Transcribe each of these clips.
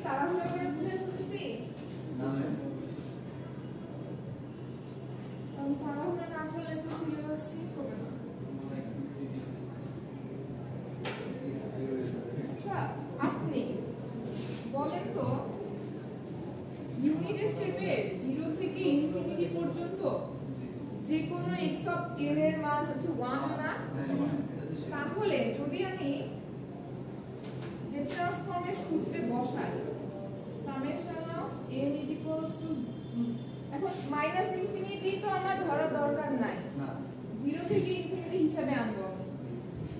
তাড়াহুড়া করে বুঝে ফেলতেছি তাড়াহুড়া না করলে তো সিলেবাস শেষ হবে না। আচ্ছা আপনি বলেন তো ইউনিট স্টেপে 0 থেকে ইনফিনিটি পর্যন্ত যে কোনো x অফ n এর মান হচ্ছে 1 না? তাহলে যদি আমি যে ট্রান্সফর্মের সূত্রে বসাই summation of n is equals two এখন মাইনাস ইনফিনিটি তো আমার ধরার দরকার নাই না 0 থেকে ইনফিনিটি হিসাবে আনবো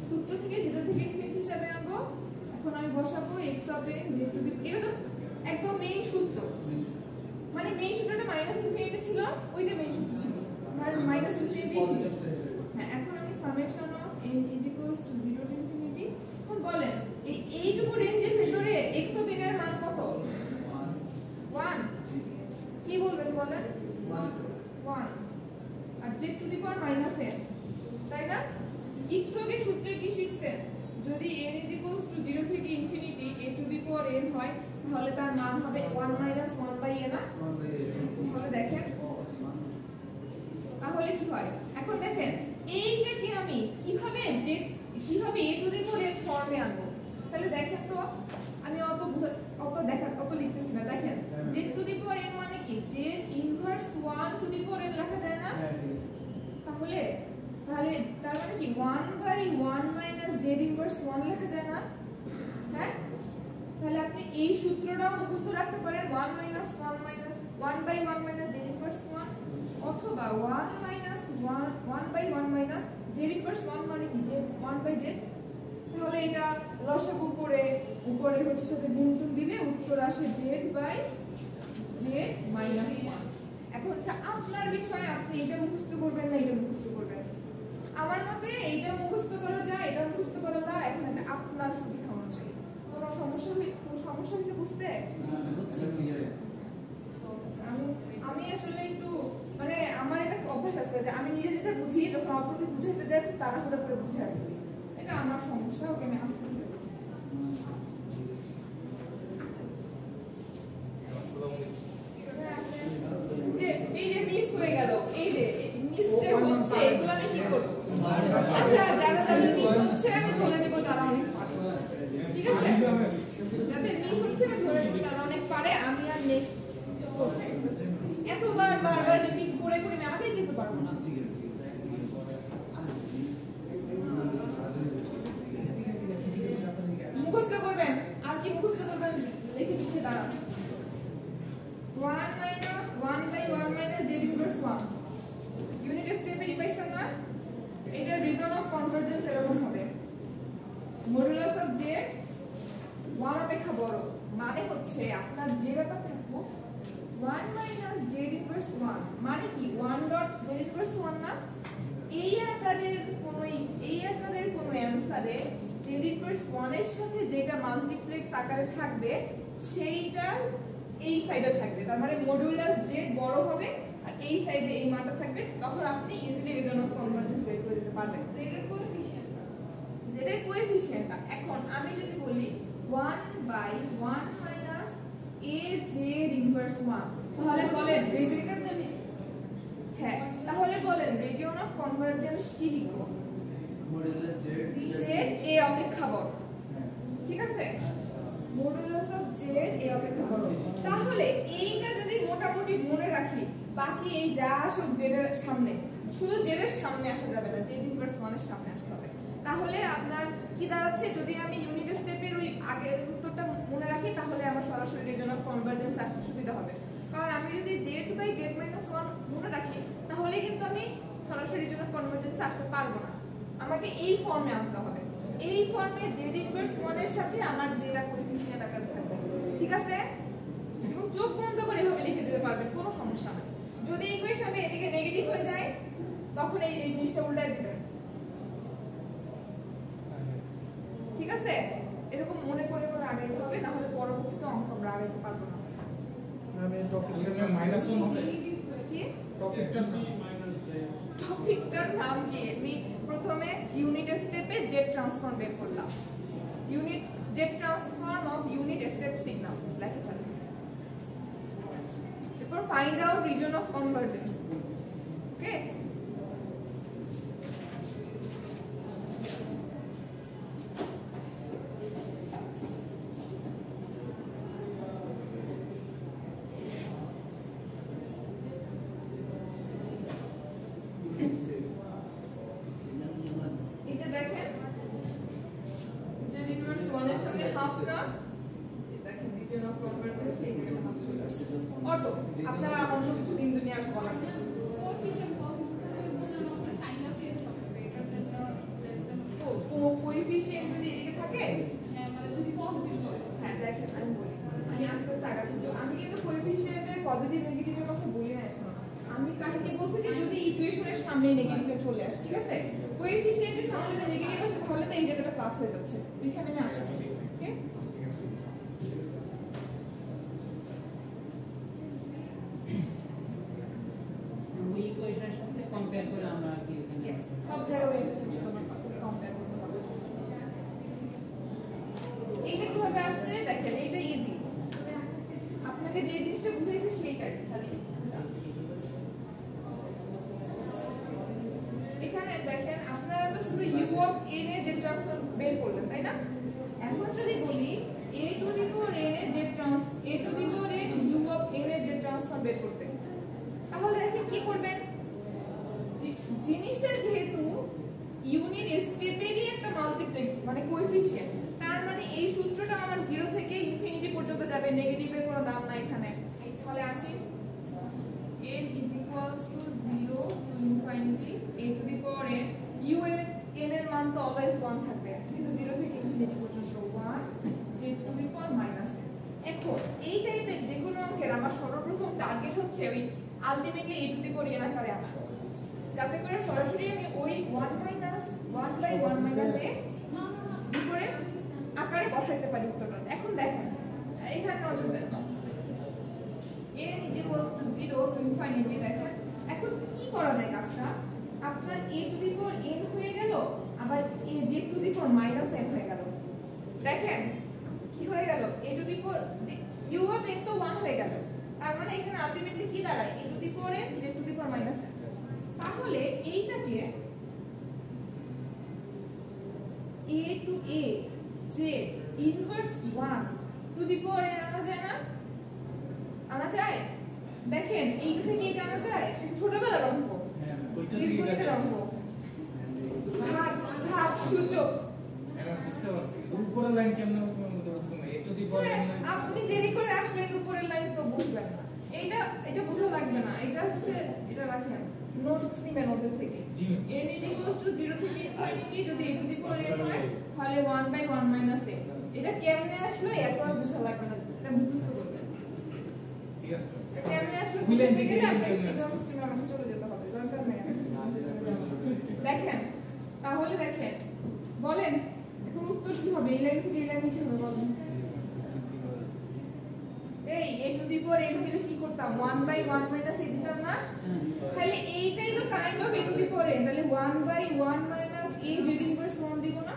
সূত্র থেকে 0 থেকে ইনফিনিটি হিসাবে আনবো এখন আমি বসাবো x অফ n যে টু দি এটা তো একদম মেইন সূত্র মানে মেইন সূত্রটা মাইনাস ইনফিনিটি ছিল ওইটা মেইন সূত্র ছিল আর মাইনাস ইনফিনিটি ছিল হ্যাঁ এখন আমি summation of n is equals two 0 to infinity এখন বলেন এইটুকু রেঞ্জের ভিতরে x অফ n এর মান কত 1 কি বলবেন বলেন 1 আর z two the power minus n তাই না একটু আগে সূত্রে কি শিখছেন যদি n ইজ ইকুয়ালস টু 0 থেকে infinity a to the power n হয় তাহলে তার মান হবে 1 মাইনাস 1 বাই a না তাহলে দেখেন তাহলে কি হয় এখন দেখেন এইটাকে আমি কিভাবে a to the power n ফর্মে আনবো তাহলে দেখেন তো আমি অত লিখতেছি না দেখেন z two the power n মানে কি z inverse 1 to the power n লেখা যায় না তাহলে তার মানে কি 1 বাই 1 মাইনাস z ইনভার্স 1 লেখা যায় না হ্যাঁ তাহলে আপনি এই সূত্রটাও মুখস্থ রাখতে পারেন 1 minus 1 minus 1 by 1 minus z inverse 1 অথবা 1 minus 1 by 1 minus z inverse 1 মানে কি z 1 বাই z তাহলে এটা লসাগু করে উপরে হচ্ছে সাথে গুণফল দিলে উত্তর আসে z বাই z মাইনাস 1 এখন আপনার বিষয় আপনি এটা মুখস্থ করবেন না এটা মুখস্থ করবেন আমার মতে এইটা মুখস্থ করা যায় এটা মুখস্থ করা যায় এখন এটা আপনার সুবিধা অনুযায়ী কোনো সমস্যা হয়েছে বুঝতে আমি আসলে একটু মানে আমার এটা অভ্যাস আছে যে আমি নিজে যেটা বুঝি যখন অপরকে বুঝাইতে যাই খুব তাড়াহুড়া করে বুঝাই ফেলি এটা আমার সমস্যা ওকে আমি আস্তে আস্তে বুঝাচ্ছি যে এই যে মিস হয়ে গেল এই যে মিস যে হচ্ছে এগুলো আমি কি করব আচ্ছা যারা মিস হচ্ছে আমি ধরে নেব তারা অনেক পারে ঠিক আছে যাদের মিস হচ্ছে আমি ধরে নেব তারা অনেক পারে আমি আর নেক্সট এতবার বারবার রিপিট করে করে আমি কিন্তু পারবো না মুখস্থ করবেন আর কি মুখস্থ করবেন লিখে দিচ্ছে তারা 1 minus 1 by 1 minus z inverse 1 unit স্টেপে রিভাইসন না এটা রিজন অফ কনভারজেন্স এরকম হবে মডুলাস অফ z 1 অপেক্ষা বড় মানে হচ্ছে আপনার যে ব্যাপার থাকবো 1 minus z inverse 1 মানে কি 1 dot z inverse 1 না এই আকারের কোন অ্যানসারে z inverse 1 এর সাথে যেটা মাল্টিপ্লেক্স আকারে থাকবে সেইটা এই সাইডে থাকবে তার মানে মডুলাস z বড় হবে আর এই সাইডে এই মানটা থাকবে তখন আপনি ইজিলি রিজন অফ কনভারজেন্স বের করে দিতে পারবেন z এর কোএফিশিয়েন্টটা এখন আমি যদি বলি 1 by 1 minus a z inverse 1 তাহলে বলেন হ্যাঁ তাহলে বলেন রিজন অফ কনভারজেন্স কি লিখব মডুলাস z a অপেক্ষা বড় ঠিক আছে মডুলাস অফ z a অপেক্ষা বড় তাহলে এইটা যদি মোটামুটি মনে রাখি বাকি এই যা সব z এর সামনে শুধু z এর সামনে আসা যাবে না z ইনভার্স 1 এর সামনে আসতে হবে তাহলে আপনার কি দাঁড়াচ্ছে যদি আমি ইউনিট স্টেপের ওই আগের উত্তরটা মনে রাখি তাহলে আমার সরাসরি রিজন অফ কনভারজেন্স আসতে সুবিধা হবে কারণ আমি যদি z বাই z মাইনাস 1 মনে রাখি তাহলে কিন্তু আমি সরাসরি রিজন অফ কনভারজেন্স আসতে পারবো না আমাকে এই ফর্মে আনতে হবে এই ফর্মে z ইনভার্স 1 এর সাথে আমার যেটা কোএফিশিয়েন্ট আকারে থাকবে ঠিক আছে এবং চোখ বন্ধ করে এভাবে লিখে দিতে পারবেন কোনো সমস্যা নেই যদি ইকুয়েশনে এদিকে নেগেটিভ হয়ে যায় তখন এই জিনিসটা উল্টাই দিবেন ঠিক আছে এরকম মনে করে করে আগাইতে হবে না হলে পরবর্তীতে অঙ্ক আমরা আগাইতে পারবো না আমি টপিকটা মাইনাস 1 হবে কি টপিকটার নাম টপিকটার নাম কি আমি প্রথমে ইউনিট ট্রান্সফর্ম বের করলাম unit Z transform of unit step signal লেখা থাকে এরপর find out reason of convergence okay auto আপনারা অন্য কিছু দিন দুনিয়ার বলা কোএফিশিয়েন্ট কোএফিশিয়েন্ট যদি এদিকে থাকে মানে যদি পজিটিভ হয় হ্যাঁ দেখেন আমি বলি আমি আস্তে আস্তে আগাচ্ছি তো আমি কিন্তু কোএফিশিয়েন্টের পজিটিভ নেগেটিভের কথা বলি না এখন আমি কাকে বলছি যে যদি ইকুয়েশনের সামনে নেগেটিভ চলে আসে ঠিক আছে কোএফিশিয়েন্টের সামনে যদি নেগেটিভ আসে তাহলে তো এই জায়গাটা প্লাস হয়ে যাচ্ছে এখানে আমি আসি ওকে ইকুয়েশনের সাথে কম্পেয়ার করে আমরা কি এখানে সব জায়গায় কম্পেয়ার করতে হবে এটা কিভাবে আসছে দেখেন এটা ইজি আপনাকে যে জিনিসটা বুঝাইছে সেটাই খালি এখানে দেখেন আপনারা তো শুধু u অফ n এর যে ট্রান্সফর্ম বের করলেন তাই না এখন যদি বলি a to the power n এর যে a to the power n u of n এর যে ট্রান্সফর্ম বের করতে তাহলে দেখেন কি করবেন জিনিসটা যেহেতু ইউনিট স্টেপেরই একটা মাল্টিপ্লেক্স মানে কোএফিশিয়েন্ট তার মানে এই সূত্রটা আমার 0 থেকে ইনফিনিটি পর্যন্ত যাবে নেগেটিভের কোনো দাম নাই এখানে তাহলে আসি n is equals to 0 to infinity a to the power n u এর n এর মান তো অলওয়েজ 1 থাকবে যেহেতু 0 থেকে ইনফিনিটি পর্যন্ত 1 j to the power minus n এখন এই টাইপের যে কোনো অঙ্কের আমার সর্বপ্রথম টার্গেট হচ্ছে ওই ultimately a to the power n আকারে আসা যাতে করে সরাসরি আমি ওই 1 minus 1 by 1 minus a উপরে আকারে বসাইতে পারি উত্তরটা এখন দেখেন এখানে নজর দেন n is equals to 0 to infinity দেখেন এখন কি করা যায় কাজটা আপনার a to the power n হয়ে গেল আবার a j to the power minus n হয়ে গেল দেখেন কি হয়ে গেল a to the power u of n তো 1 হয়ে গেল তার মানে এখানে আলটিমেটলি কি দাঁড়ায় a to the power n j to the power minus n তাহলে এইটাকে a to a z inverse 1 to the power n আনা যায় না আনা যায় দেখেন এইটা থেকে এটা আনা যায় ছোটবেলার অঙ্ক ওইটা থেকে অঙ্ক ভাগ সূচক আমি বুঝতে পারছি উপরের লাইন কেমনে মধ্যে বুঝতে না a to the power n আপনি দেরি করে আসলেন উপরের লাইন তো বুঝবেন না এটা বোঝা লাগবে না এটা হচ্ছে এটা রাখেন নোটস নিবেন ওদের থেকে n is equals to 0 থেকে infinity যদি a to the power n হয় তাহলে 1 by 1 minus a এটা কেমনে আসলো এত আর বোঝা লাগবে না এটা মুখস্থ করবেন ঠিক আছে কেমনে আসলো বুঝতে গেলে আপনার সিস্টেমে আমাকে চলে যেতে হবে দরকার নেই দেখেন তাহলে দেখেন বলেন এখন উত্তর কি হবে এই লাইন থেকে এই লাইনে কি হবে বলেন এই a to the power n হলে কি করতাম 1 by 1 minus a দিতাম না তাহলে এইটাই তো kind of a to the power n তাহলে 1 by 1 minus a z inverse 1 দিব না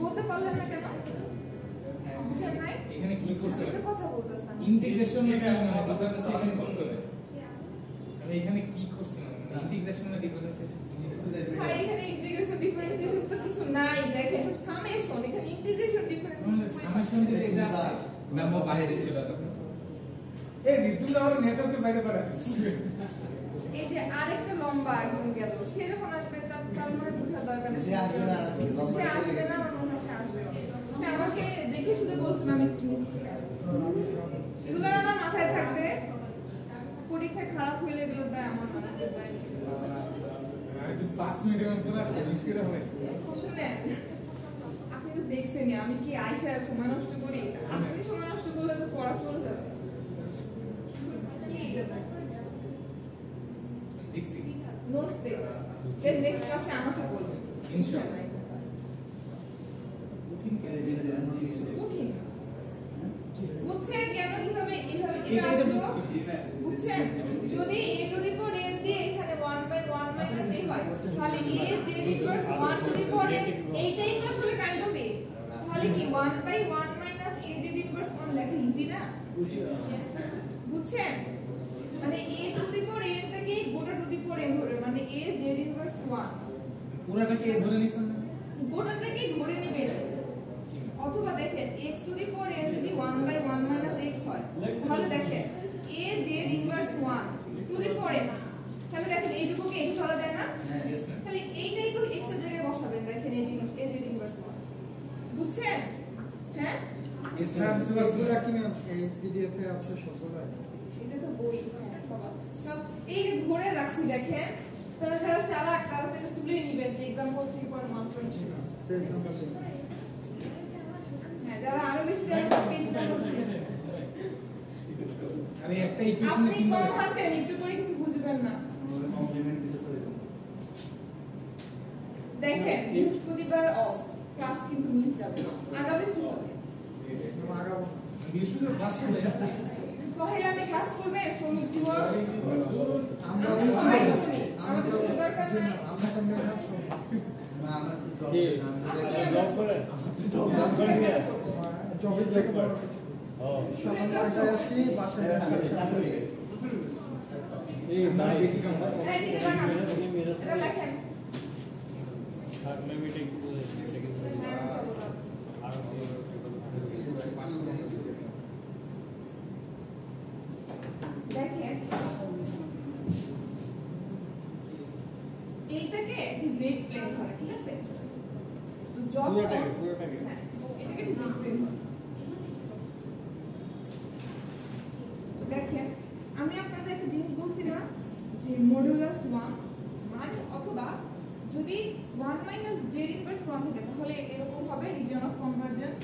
বলতে পারলেন না কেন বুঝেন নাই এখানে কি করতে হবে কথা বলতেছেন ইন্টিগ্রেশন মানে ডিফারেন্সিয়েশন করতে হবে আমি এখানে কি করছি ইন্টিগ্রেশন না ডিফারেন্সিয়েশন ভাই এখানে ইন্টিগ্রেশন ডিফারেন্সিয়েশন তো কিছু নাই দেখেন সামেশন এখানে ইন্টিগ্রেশন ডিফারেন্সিয়েশন সামেশন দিয়ে এটা আসে ম্যাম ও বাইরে ছিল তখন এই ঋতুল আর নেটওয়ার্কে বাইরে পাঠাচ্ছে এই যে আরেকটা লম্বা একদম গেল সে যখন আসবে তার মানে বোঝা দরকার সে আসবে না সে আসবে না আমার মনে হয় সে আসবে সে আমাকে দেখে শুধু বলছিল আমি একটু নিচ থেকে আসবো এগুলো আমার মাথায় থাকবে পরীক্ষায় খারাপ হইলে এগুলো দেয় আমার মাথায় আমি তো 5 মিনিটের মধ্যে পুরো রিস্কের হয়েছে শুনেন আপনি তো দেখছেনই আমি কি আয়শা সময় নষ্ট করি আপনি সময় নষ্ট করলে তো পড়া চলে যাবে দেখছি নোটস দেখবেন দেন নেক্সট ক্লাসে আমাকে বলবেন ইনশাআল্লাহ কঠিন বুঝছেন কেন কিভাবে এইভাবে এটা এটা আসলো বুঝছি বুঝছেন যদি a to the power n দিয়ে এখানে 1 বাই 1 মাইনাস a হয় তাহলে a z inverse 1 to the power n এইটাই তো আসলে কাইন্ড অফ a তাহলে কি 1/1 মাইনাস a z ইনভার্স 1 লেখা ইজি না বুঝছেন মানে a to the power n টাকে গোটা টু দি পাওয়ার n ধরে মানে a z ইনভার্স 1 পুরাটাকে ধরে নিছেন না গোটাটাকে ধরে নেবেন অথবা দেখেন x two the power n যদি 1/1 মাইনাস x হয় তাহলে দেখেন a z inverse 1 to the power n তাহলে দেখেন এইটুকুকে x ধরা যায় না তাহলে এইটাই তো x এর জায়গায় বসাবেন দেখেন a z ইনভার্স 1 বুঝছেন হ্যাঁ ট্রান্সফারগুলো কি এই পিডিএফ এ আছে সবগুলো এটা তো বই হ্যাঁ সব আছে সব এই যে ধরে রাখছি দেখেন তোরা যারা চালাক তারা তো তুলে নিবেন যে एग्जांपल 3.1 ছিল পেজ নাম্বার হ্যাঁ যারা আরো বেশি জানেন পেজ নাম্বার আরে একটা ইকুয়েশন আপনি কম হাসেন একটু করে কিছু বুঝবেন না দেখেন বৃহস্পতিবার অফ ক্লাস কিন্তু মিস যাবে আগামী কি হবে আগাবো বিশুদের ক্লাস হবে পহেলা মে ক্লাস করবে শ্রমিক দিবস আমরা সবাই শুনি আমাদের কোনো দরকার নাই আমরা তো মেরাজ করব জবের থেকে বড় কিছু সকাল 9টায় আসি বাসায় আসি এই ভাই বেশি কাম হয় এইদিকে তাকান এটা লেখেন দেখেন এইটাকে জেড প্লেন ধরে ঠিক আছে তো পুরোটাকে হ্যাঁ এটাকে জেড প্লেন ধরে দেখেন আমি আপনাদের একটা জিনিস বলছিলাম যে মডুলাস 1 মানে অথবা যদি 1 মাইনাস z ইনভার্স 1 থাকে তাহলে এরকম হবে রিজন অফ কনভারজেন্স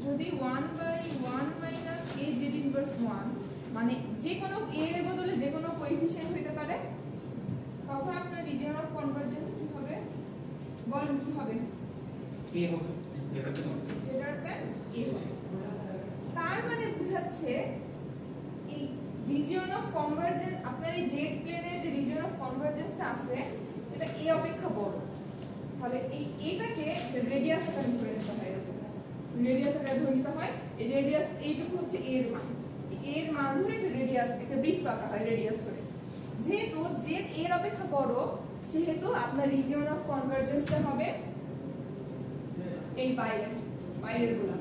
যদি 1/1 মাইনাস a z ইনভার্স 1 মানে যে কোনো a এর বদলে যে কোনো কোএফিশিয়েন্ট হতে পারে তখন আপনার রিজন অফ কনভারজেন্স কি হবে বলেন কি হবে এ হবে গ্রেটার দ্যান a হবে তার মানে বোঝাচ্ছে এই রিজিয়ন অফ কনভারজেন্স আপনার এই জেড প্লেনের যে রিজিয়ন অফ কনভারজেন্সটা আছে সেটা a অপেক্ষা বড় তাহলে এই এটাকে রেডিয়াস আকারে ধরে নিতে হয় রেডিয়াস আকারে ধরে নিতে হয় এই রেডিয়াস এইটুকু হচ্ছে a এর মান এর মান ধরে একটা রেডিয়াস একটা বৃত্ত আঁকা হয় রেডিয়াস ধরে যেহেতু জেড এর অপেক্ষা বড় সেহেতু আপনার রিজিয়ন অফ কনভারজেন্সটা হবে এই বাইরের গুলো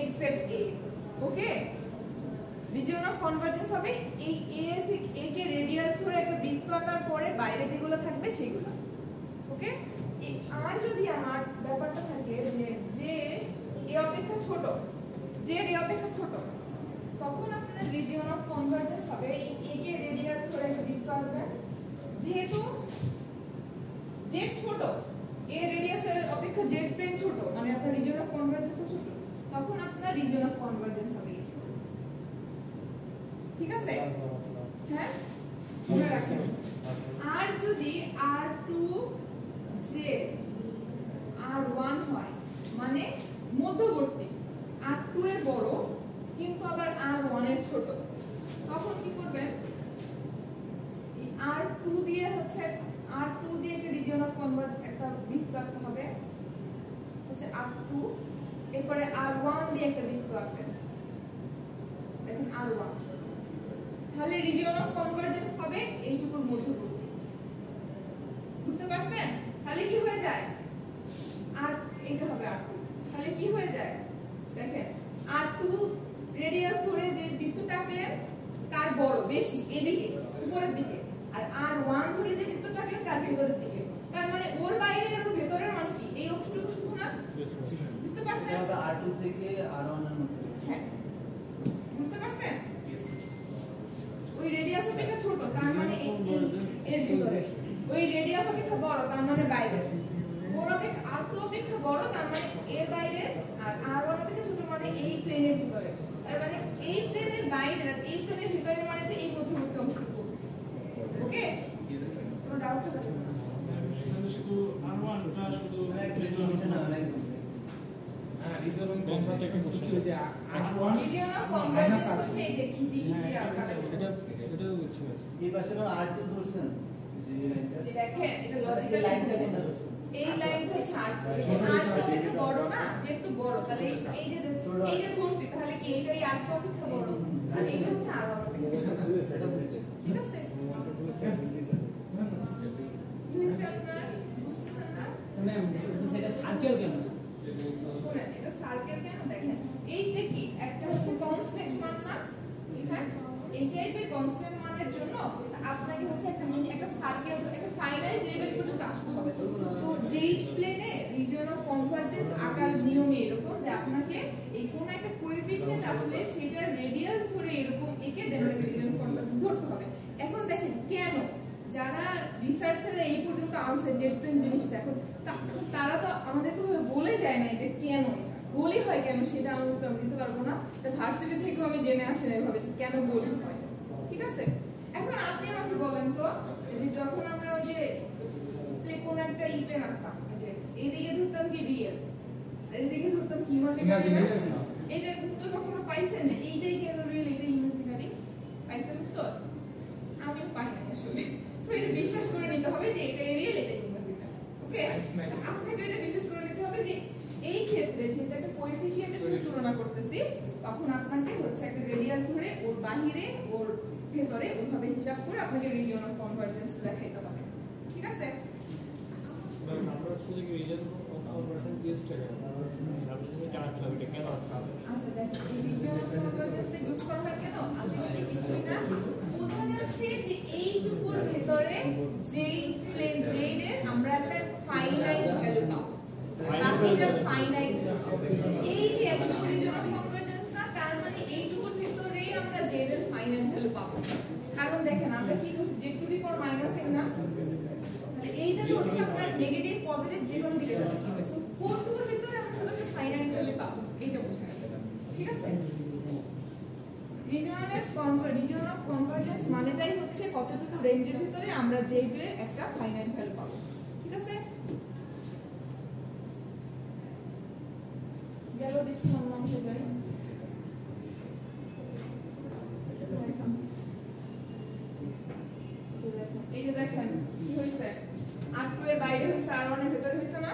except a okay region of convergence হবে এই a থেকে a কে রেডিয়াস ধরে একটা বৃত্ত আকার পরে বাইরে যেগুলো থাকবে সেগুলো ওকে আর যদি আমার ব্যাপারটা থাকে যে a অপেক্ষা ছোট z a অপেক্ষা ছোট তখন আপনার রিজিয়ন অফ কনভারজেন্স হবে এই a কে রেডিয়াস ধরে একটা বৃত্ত আঁকবেন যেহেতু z ছোট a রেডিয়াসের অপেক্ষা z প্লেন ছোট মানে আপনার রিজিয়ন অফ কনভারজেন্স ছোট তখন আপনার রিজিয়ন অফ কনভারজেন্স হবে ঠিক আছে হ্যাঁ মনে রাখবেন আর যদি r2 z r1 হয় মানে মধ্যবর্তী r2 এর বড় কিন্তু আবার r1 এর ছোট তখন কি করবেন এই r2 দিয়ে হচ্ছে r2 দিয়ে একটা রিজিয়ন অফ কনভার্ট একটা বৃত্ত আঁকতে হবে হচ্ছে r2 এরপরে r1 দিয়ে একটা বৃত্ত আঁকবেন দেখেন r1 তাহলে রিজিয়ন অফ কনভারজেন্স হবে এইটুকুর মধ্যবর্তী বুঝতে পারছেন তাহলে কি হয়ে যায় আর এটা হবে r2 তাহলে কি হয়ে যায় দেখেন r2 রেডিয়াস ধরে যে বৃত্তটা আঁকলেন তার বড় বেশি এদিকে উপরের দিকে আর r1 ধরে যে বৃত্তটা আঁকলেন তার ভেতরের দিকে তার মানে ওর বাইরে আর ওর ভেতরের মানে কি এই অংশটুকু শুধু না বুঝতে পারছেন এটা r2 থেকে r1 এর মধ্যে হ্যাঁ বুঝতে পারছেন ওই রেডিয়াস অপেক্ষা ছোট তার মানে এর ভিতরে ওই রেডিয়াস অপেক্ষা বড় তার মানে বাইরে ওর অপেক্ষা r2 অপেক্ষা বড় তার মানে এর বাইরে আর r1 অপেক্ষা ছোট মানে এই প্লেনের ভিতরে তার মানে এই প্লেনের বাইরে আর এই প্লেনের ভিতরে মানে তো এই মধ্যবর্তী অংশটুকু ওকে কোনো ডাউট থাকবে না শুধু r1 টা শুধু না হ্যাঁ রিজলভ কনভার্জেন্স হচ্ছে যে R1 রিজিয়ন অফ কনভার্জেন্স হচ্ছে এই যে খিজি খিজি আকারে সেটাও বুঝছি এই পাশে না R2 ধরছেন যে লাইনটা দেখেন এটা এই লজিক্যাল লাইনটা কোনটা ধরছেন এই লাইনটা হচ্ছে আর অপেক্ষা বড় না যেহেতু বড় তাহলে এই যে ধরছি তাহলে কি এটাই আর অপেক্ষা বড় আর এটা হচ্ছে আর অপেক্ষা ছোট এটা বুঝছি ঠিক আছে কি হইছে আপনার বুঝছেন না ম্যাম সেটা সার্কেল কেন শুনেন এটা সার্কেল কেন দেখেন এইটা কি একটা হচ্ছে কনস্ট্যান্ট মান না হ্যাঁ এই টাইপের কনস্ট্যান্ট মানের জন্য আপনাকে হচ্ছে একটা সার্কেল একটা ফাইনাইট লেভেল পর্যন্ত আসতে হবে তো যেই প্লেনে রিজিয়ন অফ কনভার্জেন্স আকার নিয়মে এরকম যে আপনাকে এই কোন একটা কোএফিশিয়েন্ট আসলে সেটার রেডিয়াস ধরে এরকম একে দেন রিজিয়ন অফ কনভার্জেন্স ধরতে হবে এখন দেখেন কেন যারা রিসার্চাররা এই পর্যন্ত আনসার জেড প্লেন জিনিসটা এখন তারা তো আমাদেরকে বলে যায় না যে কেন এটা গোলি হয় কেন সেটা আমি উত্তর দিতে পারবো না ভার্সিটি থেকেও আমি জেনে আসি না এভাবে যে কেন গোলি হয় ঠিক আছে এখন আপনি আমাকে বলেন তো যে যখন আমরা ওই যে কোন একটা প্লেন আঁকতাম যে এইদিকে ধরতাম কি রিয়েল আর এইদিকে ধরতাম কি ইমাজিনারি এটার উত্তর কখনো পাইছেন যে এইটাই কেন রিয়েল এটাই ইমাজিনারি পাইছেন উত্তর আমি পাই না আসলে সো এটা বিশ্বাস করে নিতে হবে যে এটাই রিয়েল এটাই ইমাজিনারি ওকে আপনাকে এটা বিশ্বাস করে নিতে হবে যে এই ক্ষেত্রে যেটা একটা কোএফিশিয়েন্টের সাথে তুলনা করতেছি তখন আপনাকে হচ্ছে একটা রেডিয়াস ধরে ওর বাহিরে ওর ভেতরে ওইভাবে হিসাব করে আপনাকে রিজিয়ন অফ কনভার্জেন্সটা দেখাইতে হবে ঠিক আছে আমরা আসলে কি রিজন অফ কনভার্সন ইউজ করে আমরা যদি কাট লাগবে কেন হবে আচ্ছা দেখেন এই রিজিয়ন অফ কনভার্জেন্সটা ইউজ করা হয় কেন আলটিমেটলি কিছুই না বোঝা যাচ্ছে যে এইটুকুর ভেতরে যেই প্লেন জেড এর আমরা একটা ফাইনাইট ভ্যালু পাবো বাকিটা ফাইনাইট এই যে এতটুকু রিজিয়ন অফ কনভার্জেন্স না তার মানে এইটুকুর ভেতরেই আমরা জেড এর ফাইনাইট ভ্যালু পাবো কারণ দেখেন আমরা কি Z two the power minus n না তাহলে এইটা হচ্ছে আপনার নেগেটিভ পজিটিভ যে কোনো দিকে যাবে কোনটুকুর ভিতরে আমরা শুধু একটা ফাইনাইট ভ্যালু পাবো এইটা বোঝায় ঠিক আছে রিজিয়ন অফ কনভার্জেন্স মানেটাই হচ্ছে কতটুকু রেঞ্জের ভিতরে আমরা জেড এর একটা ফাইনাইট ভ্যালু পাবো ঠিক আছে গেল দেখি অন্য অংশে যাই এই যে দেখেন কি হইছে R2 এর বাইরে হইছে R1 এর ভিতরে হইছে না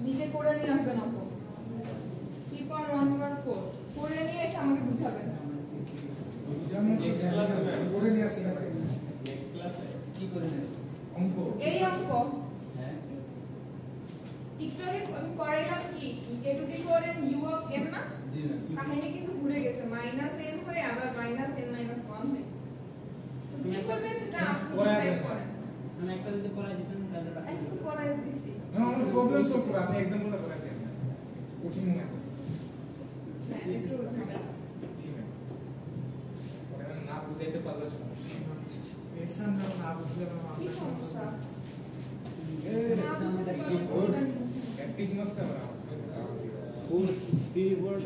নিজে করে নিয়ে আসবেন আপু 3.114 করে নিয়ে এসে আমাকে বুঝাবেন করে নিয়ে আসি নেক্সট ক্লাসে কি করে নেন অঙ্ক এই অঙ্ক হ্যাঁ একটু আগে করাইলাম কি a to the power n u of n না জি না কাহিনী কিন্তু ঘুরে গেছে মাইনাস n হয়ে আবার মাইনাস n মাইনাস 1 হয়ে গেছে কি করবেন সেটা আপনি ডিসাইড করেন আমি একটা যদি করাই দিতেন তাহলে একটু করাই দিছি না আমরা প্রবলেম সলভ করে আপনি एग्जांपलটা করে দেন কোচিং মনে আছে হ্যাঁ একটু ঝামেলা আছে জি ম্যাম ওরা না বুঝাইতে পারলে সমস্যা এসান না বুঝলে কি সমস্যা অ্যাক্টিভ মাসে আমরা ফুল স্পিড ওয়ার্ড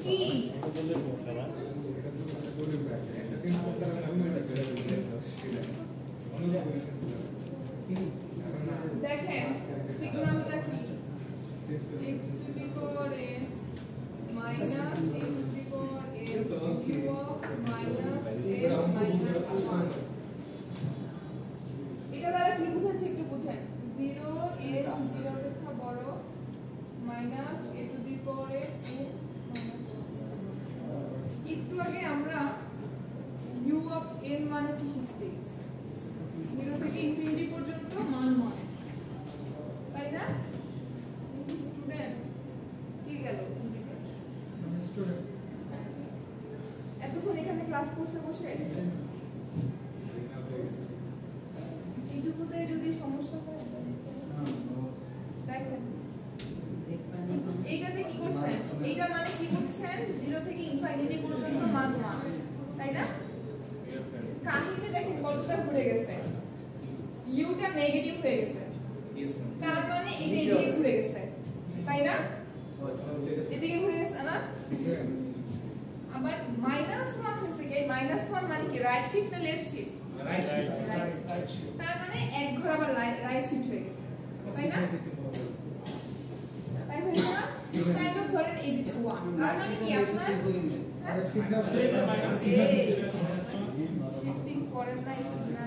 কি বলে বসারা এটা তো বলি একটা সিন করতে হবে আমি এটা করে অনুভব করেছি দেখেন সিগন্যালটা কি x two the power n minus a to the power n minus s minus 1 এটা দ্বারা কি বুঝাচ্ছে একটু বুঝেন 0 a 0 অপেক্ষা বড় minus a to the power n একটু আগে আমরা u অফ n মানে কি শিখছি 0 থেকে ইনফিনিটি পর্যন্ত মান হয় তাই না স্টুডেন্ট কি গেল স্টুডেন্ট এতক্ষণ এখানে ক্লাস করতে বসে এইটুকুতে যদি সমস্যা হয় দেখেন এইটাতে কি করছেন এইটা মানে কি করছেন 0 থেকে ইনফিনিটি পর্যন্ত মান মান তাই না কাহিনী দেখেন কতটা ঘুরে গেছে ইউটা নেগেটিভ হয়ে গেছে তার মানে এটা এদিকে ঘুরে গেছে তাই না এদিকে ঘুরে গেছে না আবার -1 -1 মানে কি রাইট শিফট না left shift? Right shift. Right shift. তার মানে এক ঘর আবার রাইট শিফট হয়ে গেছে, তাই না? তাই হলো না? কাইন্ড অফ ধরেন এই যে 1 তার মানে কি আপনার সিগন্যাল শিফটিং করেন না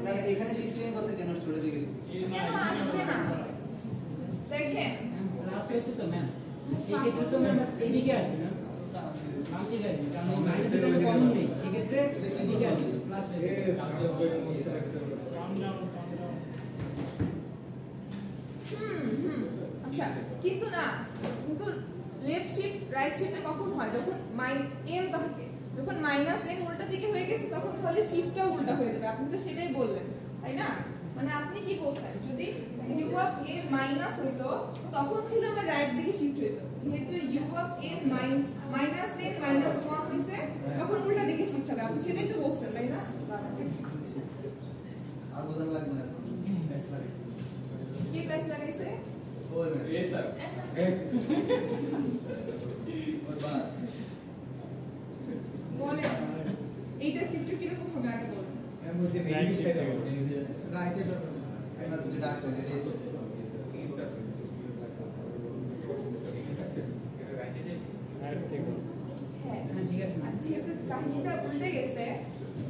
না এখানে শিফটিং কথা কেন ছড়ে দিয়ে গেছে? কেন আসবে না? দেখেন লাস্ট হয়েছে তো ম্যাম, এই ক্ষেত্রে তো ম্যাম এদিকে আসবে না, বাম দিকে আসবে, কারণ মাইনাস থেকে কমন নেই, এই ক্ষেত্রে এদিকে আসবে প্লাস হয়ে যাবে। আচ্ছা, কিন্তু না, কিন্তু লেফট শিফট রাইট শিফটে কখন হয়? যখন n থাকে, যখন -n উল্টা দিকে হয়ে গেছে তখন তাহলে শিফটটাও উল্টা হয়ে যাবে। আপনি তো সেটাই বললেন, তাই না? মানে আপনি কি বলছেন, যদি u অফ n মাইনাস হইতো তখন ছিল আমার রাইট দিকে শিফট হইতো, যেহেতু u of n minus n minus 1 হইছে তখন উল্টা দিকে শিফট হবে। আপনি সেটাই তো বলছেন, তাই না? আর বোঝানো লাগবে না। কি প্যাচ লাগাইছে? ওই এ স্যার ওই বা বলেন এইটা চিত্র কিরকম হবে আগে বলুন। এর মধ্যে নেগেটিভ সাইড আছে। রাইটে আমরা দুটো ডাক করে এই তো হ্যাঁ, হ্যাঁ ঠিক আছে আর যেহেতু কাহিনীটা উল্টে গেছে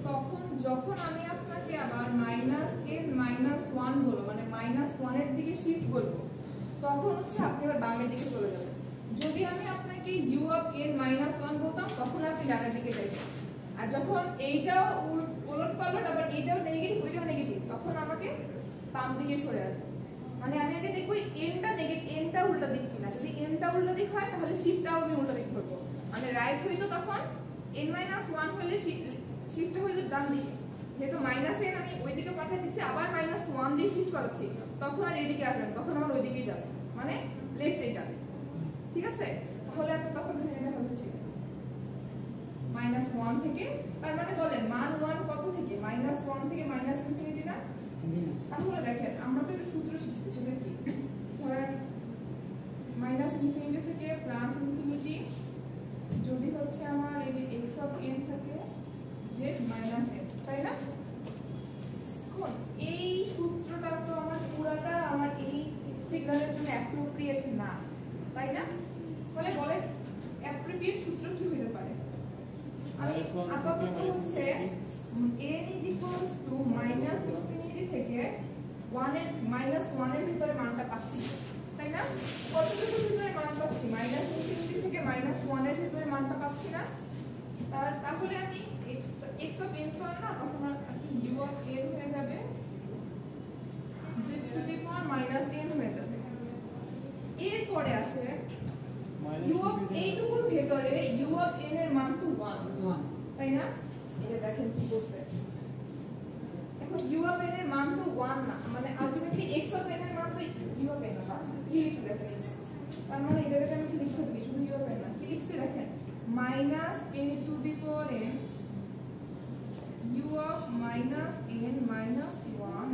তখন যখন আমি আপনাকে আবার -n-1 বলবো, মানে -1 এর দিকে শিফট করবো, তখন হচ্ছে আপনি আবার বামের দিকে চলে যাবেন। যদি আমি আপনাকে u অফ n-1 বলতাম তখন আপনি ডানের দিকে যাবেন। আর যখন এইটাও উলটপালট আবার এইটাও নেগেটিভ ওইটাও নেগেটিভ তখন আমাকে বাম দিকে সরে আসবে। মানে আমি আগে দেখবো n-টা নেগেটিভ, n-টা উল্টা দিক কিনা। যদি n-টা উল্টা দিক হয় তাহলে শিফটটাও আমি উল্টা দিক ধরবো, মানে রাইট হইতো তখন n-1 হলে শিফট হইতো ডান দিকে। যেহেতু -n আমি ওই দিকে পাঠিয়ে দিচ্ছি, আবার -1 দিয়ে শিফট করাচ্ছি, তখন আর এদিকে আসবেন, তখন আমার ওই দিকেই যাবে, মানে লেফটে যাবে। ঠিক আছে? তাহলে আপনি তখন এটা হচ্ছে -1 থেকে, তার মানে বলেন মান 1 কত থেকে? -1 থেকে ∞ না? জি না তাহলে দেখেন আমরা তো একটা সূত্র শিখছি, সেটা কি? ধরেন -∞ থেকে +∞ যদি হচ্ছে আমার এই যে x অফ n থাকে z -n, তাই না? এখন এই সূত্রটা তো আমার পুরাটা আমার এই সিগন্যালের জন্য অ্যাপ্রোপ্রিয়েট না, তাই না? বলে অ্যাপ্রোপ্রিয়েট সূত্র কি হতে পারে? আমি আপাতত হচ্ছে n -∞ থেকে 1 এর -1 এর ভিতরে মানটা পাচ্ছি, তাই না? কতটুকু ভিতরে মান পাচ্ছি? -∞ থেকে -1 এর ভিতরে মানটা পাচ্ছি না? তাহলে আমি x অফ n পাবো না, তখন আর u অফ n হয়ে যাবে z two the power -n হয়ে যাবে। এরপরে আসে u অফ এইটুকুর ভিতরে u অফ n এর মান তো 1, তাই না? এটা দেখেন কি করছে। এখন u অফ n এর মান তো 1 না, মানে আলটিমেটলি x অফ n এর মান তো u অফ n না। কি লিখছে দেখেন, তার মানে এই জায়গাটা আমি কি লিখতে পারি? শুধু u অফ n না, কি লিখছে দেখেন, -a to the power n u of -n - 1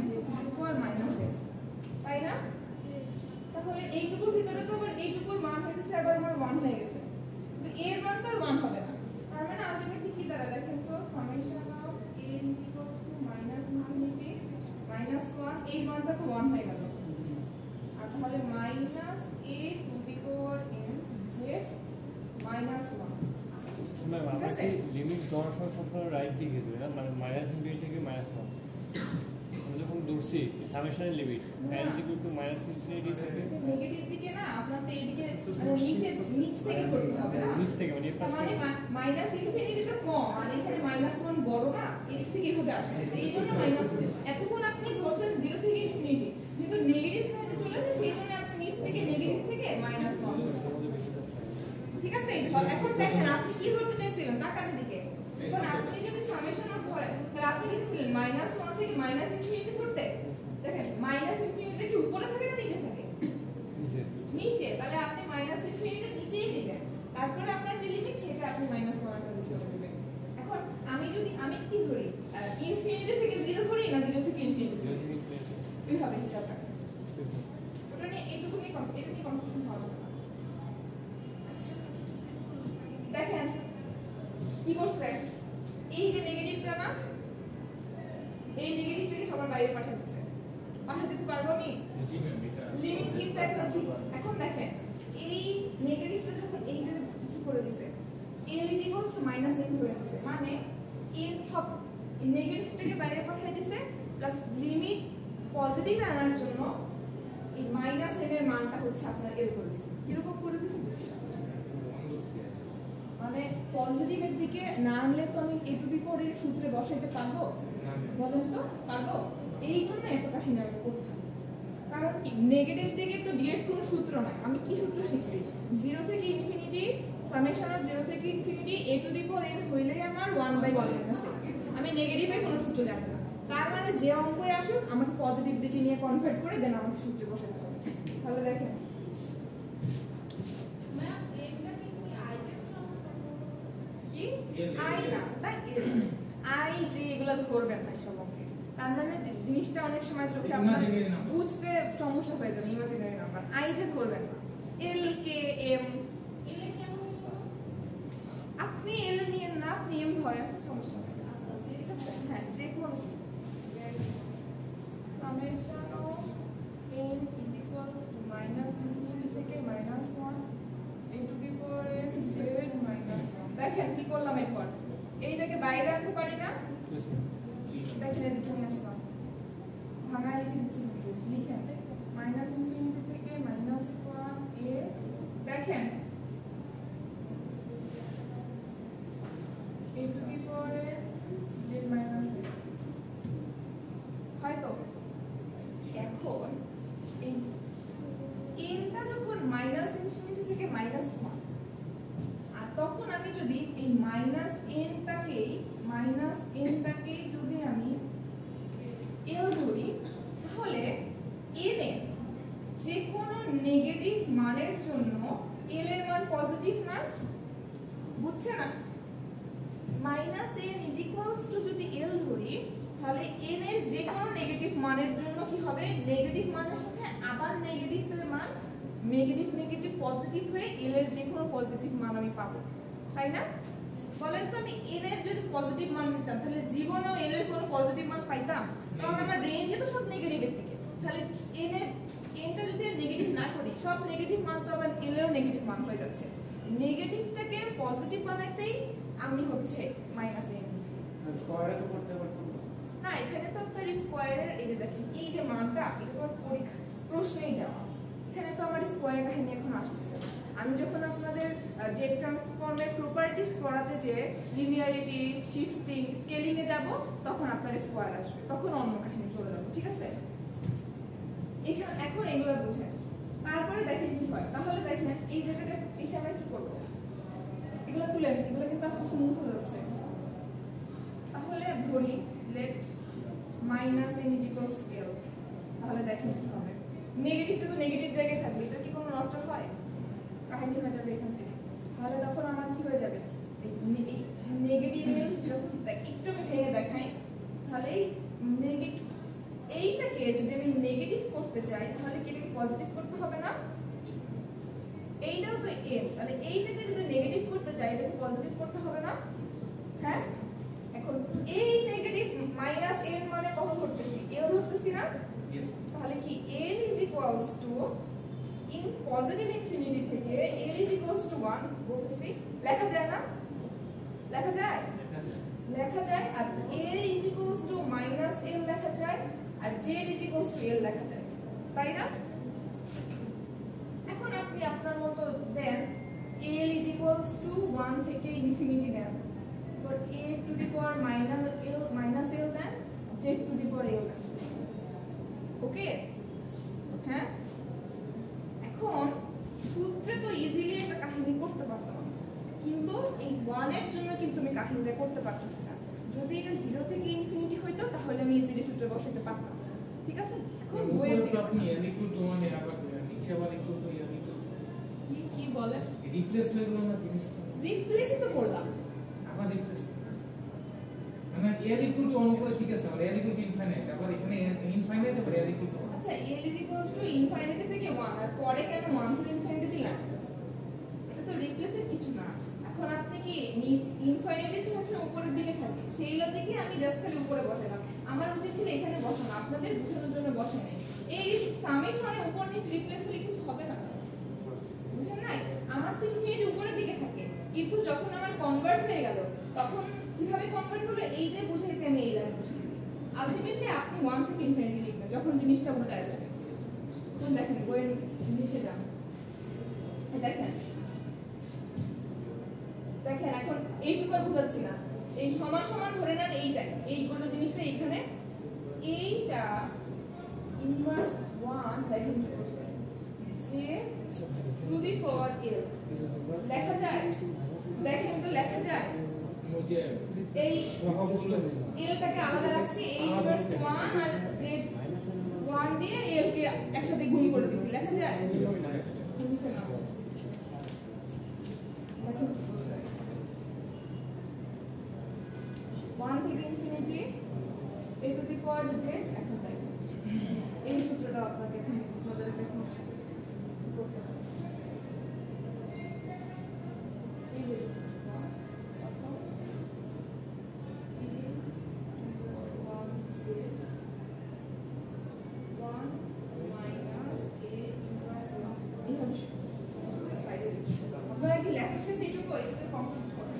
যে টু দি পাওয়ার -n, তাই না? তাহলে এইটুকুর ভিতরে তো আবার এইটুকুর মান হইতেছে আবার আমার 1 হয়ে গেছে, কিন্তু এর মান তো আর 1 হবে না। তার মানে আলটিমেটলি কি দাঁড়ায় দেখেন তো, summation of a equals to -∞ -1, এই মানটা তো 1 হয়ে গেল। আর তাহলে -a to the power n z -1। Ma'am আমরা কি লিমিট দেওয়ার সময় সবসময় রাইট দিকে ধরি না, মানে -∞ থেকে -1 আমরা যখন ধরছি সামেশনের লিমিট n ইকুয়াল টু -∞ থেকে নেগেটিভ দিকে না, আপনার তো এইদিকে নিচ থেকে ধরতে হবে না, নিচ থেকে মানে তার মানে -∞ তো কম আর এখানে -1 বড় না, এদিক থেকে এভাবে আসছে, তো এই জন্য এতক্ষণ আপনি ধরছেন 0 থেকে ইনফিনিটি, কিন্তু নেগেটিভ পয়েন্টে চলে আসে, সেই জন্য আপনি নিচ থেকে নেগেটিভ থেকে -1। ঠিক আছে? এখন দেখেন আপনি কি করতে চাইছিলেন, তাকানোর দিকে। এখন আপনি যদি সামেশন অফ ধরেন তাহলে আপনি কি ছিলেন -1 থেকে ∞ ধরতে। দেখেন ∞ কি উপরে থাকে না নিচে থাকে? নিচে। তাহলে আপনি -∞ নিচেই দিবেন, তারপরে আপনার যে লিমিট সেটা আপনি -1 এর ভিতরে দিবেন। এখন আমি কি ধরি, ইনফিনিটি থেকে 0 ধরি না 0 থেকে ইনফিনিটি ধরি? এইভাবে হিসাব রাখেন। ওটা নিয়ে এটা নিয়ে কনফিউশন হওয়া যাবে না। দেখেন কি করছে, এই যে নেগেটিভটা আমার বাইরে পাঠিয়ে দিছে, পাঠিয়ে দিতে পারবো আমি? জি ম্যাম, এটা লিমিট কিন্তু এখন ঠিক। এখন দেখেন এই নেগেটিভটা যখন এইটা কি করে দিছে, l equals to minus n ধরে দিছে, মানে n সব নেগেটিভটাকে বাইরে পাঠিয়ে দিছে প্লাস লিমিট পজিটিভ আনার জন্য এই মাইনাস n এর মানটা হচ্ছে আপনার l করে দিছে। কিরকম করে দিছে? মানে পজিটিভের দিকে না আনলে তো আমি a টু দি পাওয়ার এর সূত্রে বসাইতে পারবো? বলেন তো পারবো? এই জন্য এত কাহিনী আমি করতে হবে। কারণ কি নেগেটিভ দিকে তো ডিরেক্ট কোনো সূত্র নাই। আমি কি সূত্র শিখছি? 0 থেকে ইনফিনিটি সামেশন অফ 0 থেকে infinity a to the power n হইলেই আমার 1/1 মাইনাস a। আমি নেগেটিভে কোনো সূত্র জানি না। তার মানে যে অঙ্কে আসুক আমাকে পজিটিভ দিকে নিয়ে কনভার্ট করে দেন আমাকে সূত্রে বসাতে হবে। তাহলে দেখেন কি আই না তাই আই যে এগুলো করবেন না সব অঙ্কে। তার মানে জিনিসটা অনেক সময় চোখে আপনার বুঝতে সমস্যা হয়ে যাবে। ইমাজিনারি নাম্বার আই যে করবেন না, এল কে এম, আপনি এল নিয়েন না, আপনি এম ধরেন, সমস্যা নেই। হ্যাঁ যে কোনো summation of n is equals to minus infinity থেকে minus 1 a to the power n z minus 1। দেখেন কি করলাম এরপর, এইটাকে বাইরে আনতে পারি না? দেখেন এদিকে নিয়ে আসলাম, ভাঙায় লিখে দিচ্ছি, লিখেন মাইনাস ইনফিনিটি থেকে মাইনাস 1 a। দেখেন a to the power n z minus 1 হয়তো। এখন এই nটা যখন মাইনাস ইনফিনিটি থেকে মাইনাস 1, আর তখন আমি যদি এই মাইনাস nটাকে যদি আমি l ধরি, তাহলে n এর যে কোনো নেগেটিভ মানের জন্য l এর মান পজিটিভ না, বুঝছেন না? Minus n is equals two যদি l ধরি, তাহলে n এর যে কোনো নেগেটিভ মানের জন্য কি হবে, নেগেটিভ মানের সাথে আবার নেগেটিভ এর মান নেগেটিভ পজিটিভ হয়ে l এর যে কোনো পজিটিভ মান আমি পাবো, তাই না? বলেন তো আমি n এর যদি পজিটিভ মান নিতাম তাহলে জীবনেও l এর কোনো পজিটিভ মান পাইতাম? কারণ আমার রেঞ্জে তো সব নেগেটিভের দিকে। তাহলে nটা যদি নেগেটিভ না করি, সব নেগেটিভ মান তো আবার l এরও নেগেটিভ মান হয়ে যাচ্ছে। নেগেটিভটাকে পজিটিভ বানাইতেই আমি হচ্ছে মাইনাস n নিছি। স্কয়ারে তো করতে পারতাম না, এখানে তো আপনার স্কয়ারের এই যে দেখেন এই যে মানটা, এটা তো পরীক্ষা প্রশ্নেই দেওয়া, এখানে তো আমার স্কয়ার কাহিনী এখন আসতেছে। আমি যখন আপনাদের জেড ট্রান্সফর্মের প্রপার্টিজ পড়াতে যে লিনিয়ারিটি, শিফটিং, স্কেলিং এ যাব, তখন আপনার স্কয়ার আসবে, তখন অন্য কাহিনী চলে যাবে, ঠিক আছে? এখন এগুলো বুঝেন, তারপরে দেখেন কি হয়। তাহলে দেখেন এই জায়গাটা এসে আমরা কি করব, এগুলো তুলেন, এগুলো কিন্তু আস্তে আস্তে মুছে যাচ্ছে। তাহলে ধরি let minus n is equals to l, তাহলে দেখেন কি হবে। নেগেটিভটা তো নেগেটিভ জায়গায় থাকবে, এটা কি কোনো নষ্ট হয়? কাহিনী হয়ে যাবে এখান থেকে। তাহলে তখন আমার কি হয়ে যাবে, এই নেগেটিভ যখন একটু আমি ভেঙে দেখাই, তাহলে এইটাকে যদি আমি নেগেটিভ করতে চাই তাহলে কি এটাকে পজিটিভ করতে হবে না? এইটাও তো n, তাহলে এইটাকে যদি নেগেটিভ করতে চাই এটাকে পজিটিভ করতে হবে না? হ্যাঁ, এখন এই নেগেটিভ মাইনাস n মানে কত ধরতেছি, l ধরতেছি না? তাহলে কি l is equals to in positive infinity থেকে l ইজ ইকুয়ালস টু 1 বলতেছি, লেখা যায় না? লেখা যায়, লেখা যায়। আর l is equals to minus l লেখা যায়, আর z is equals to l লেখা যায়, তাই না? এখন আপনি আপনার মতো দেন l ইজ ইকুয়ালস টু 1 থেকে ইনফিনিটি দেন, or a to the power minus l দেন, z to the power l দেন, ওকে? হ্যাঁ, এখন সূত্রে তো ইজিলি একটা কাহিনী করতে পারতাম, কিন্তু এই 1 এর জন্য কিন্তু আমি কাহিনীটা করতে পারতেছি না। যদি এটা 0 থেকে ইনফিনিটি হইতো তাহলে আমি ইজিলি সূত্রে বসাতে পারতাম, ঠিক আছে? এখন বইয়ের দিকে আপনি l ইকুয়াল টু 1 এর আবার নিচে আবার equal to l equal to কি বলেন, রিপ্লেস হয়ে গেল না জিনিসটা? রিপ্লেসই তো করলাম, আবার রিপ্লেস মানে l ইকুয়াল টু 1 উপরে, ঠিক আছে? আর l ইকুয়াল টু ইনফাইনাইট, আবার এখানে ইনফাইনাইট আবার l ইকুয়াল টু 1। আচ্ছা l is equals to infinity থেকে 1, আর পরে কেন 1 টু ইনফিনিটি দিলাম? এটা তো রিপ্লেসের কিছু না। এখন আপনি কি ইনফিনিটি তো সবসময় উপরের দিকে থাকে, সেই লজিকে আমি জাস্ট খালি উপরে বসালাম। আমার উচিত ছিল এখানে বসানো, আপনাদের বোঝানোর জন্য বসানো। এই সামেশনে উপর নিচ রিপ্লেস হলে কিছু হবে না, বুঝেন নাই? আমার তো ইনফিনিটি উপরের দিকে থাকে, কিন্তু যখন আমার কনভার্ট হয়ে গেল তখন কিভাবে কনভার্ট হলো এইটাই বুঝাইতে আমি এই লাইন বুঝাইছি। আলটিমেটলি আপনি 1 থেকে ইনফিনিটি লিখবেন যখন জিনিসটা উল্টায় যাবে। কোন দেখেন বইয়ের নিচে যান, দেখেন দেখেন এখন এইটুকু আর বুঝাচ্ছি না, এই সমান সমান ধরে নেন এইটাই, এইগুলো জিনিসটা এখানে এইটা ইনভার্স 1 দেখেন কি করছে যে টু দি পাওয়ার l লেখা যায়, দেখেন তো লেখা যায়। মুঝে এই সহগুলো এলটাকে আলাদা রাখছি, এই ইনভার্স 1 আর যে 1 দিয়ে l কে একসাথে গুণ করে দিছি, লেখা যায় নিচে না দেখেন 1 থেকে infinity a to the power z। এখন দেখেন এই সূত্রটা আপনাকে এখন আপনাদেরকে এখন করতে হবে। এই যে আপনারা কি লেখা শেষ এইটুকু এইটুকু কমপ্লিট করেন।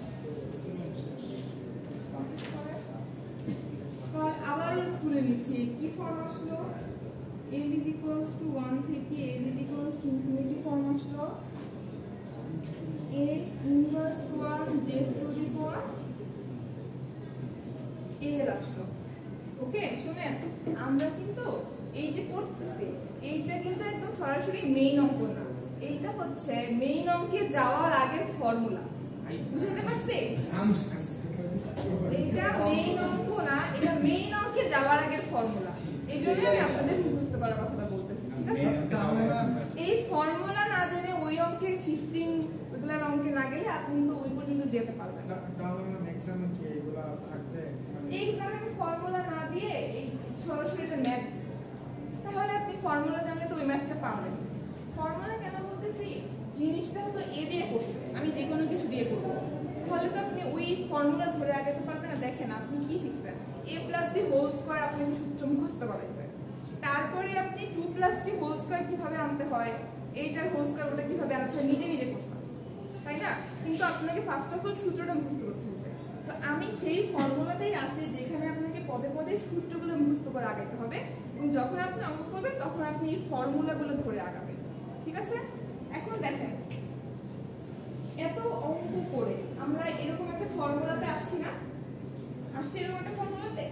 আবার তুলে নিচ্ছি, কি ফর্ম আসলো? a is equals to 1 থেকে a is equals to infinity form আসলো, a inverse 1 z to the power a আসলো। ওকে শুনেন, আমরা কিন্তু এই যে করতেছি এইটা কিন্তু একদম সরাসরি মেইন অঙ্ক না, এইটা হচ্ছে মেইন অঙ্কে যাওয়ার আগের ফর্মুলা, বুঝতে পারছি? এটা মেইন অঙ্ক না, এটা মেইন অঙ্কে যাওয়ার আগের ফর্মুলা, এই জন্য আমি আপনাদের মুখস্থ করার কথাটা বলতেছি, ঠিক আছে? এই ফর্মুলা না জেনে ওই অঙ্কে শিফটিং ওইগুলার অঙ্কে না গেলে আপনি তো ওই পর্যন্ত যেতে পারবেন না। তাহলে এক্সামে কি এগুলা থাকবে? এই এক্সামে ফর্মুলা না দিয়ে এই সরাসরি এটা ম্যাথ, তাহলে আপনি ফর্মুলা জানলে তো ওই ম্যাথটা পারবেন। ফর্মুলা কেন বলতেছি, জিনিসটা তো এ দিয়ে করছে, আমি যে কোনো কিছু দিয়ে করব, তাহলে তো আপনি ওই ফর্মুলা ধরে আগাতে পারবেন না। দেখেন আপনি কি শিখছেন, a + b হোল স্কয়ার আপনি সূত্র মুখস্থ করেছেন, তারপরে আপনি 2 + 3 হোল স্কয়ার কিভাবে আনতে হয়, এইটার হোল স্কয়ার ওটা কিভাবে আনতে হয় নিজে নিজে করছেন, তাই না? কিন্তু আপনাকে ফার্স্ট অফ অল সূত্রটা মুখস্থ করতে হয়েছে। তো আমি সেই ফর্মুলাতেই আছি যেখানে আপনাকে পদে পদে সূত্রগুলো মুখস্থ করে আগাতে হবে, এবং যখন আপনি অঙ্ক করবেন তখন আপনি এই ফর্মুলাগুলো ধরে আগাবেন, ঠিক আছে? এখন দেখেন এত অঙ্ক করে আমরা এরকম একটা ফর্মুলাতে আসছি না, আসছি এরকম একটা ফর্মুলাতে,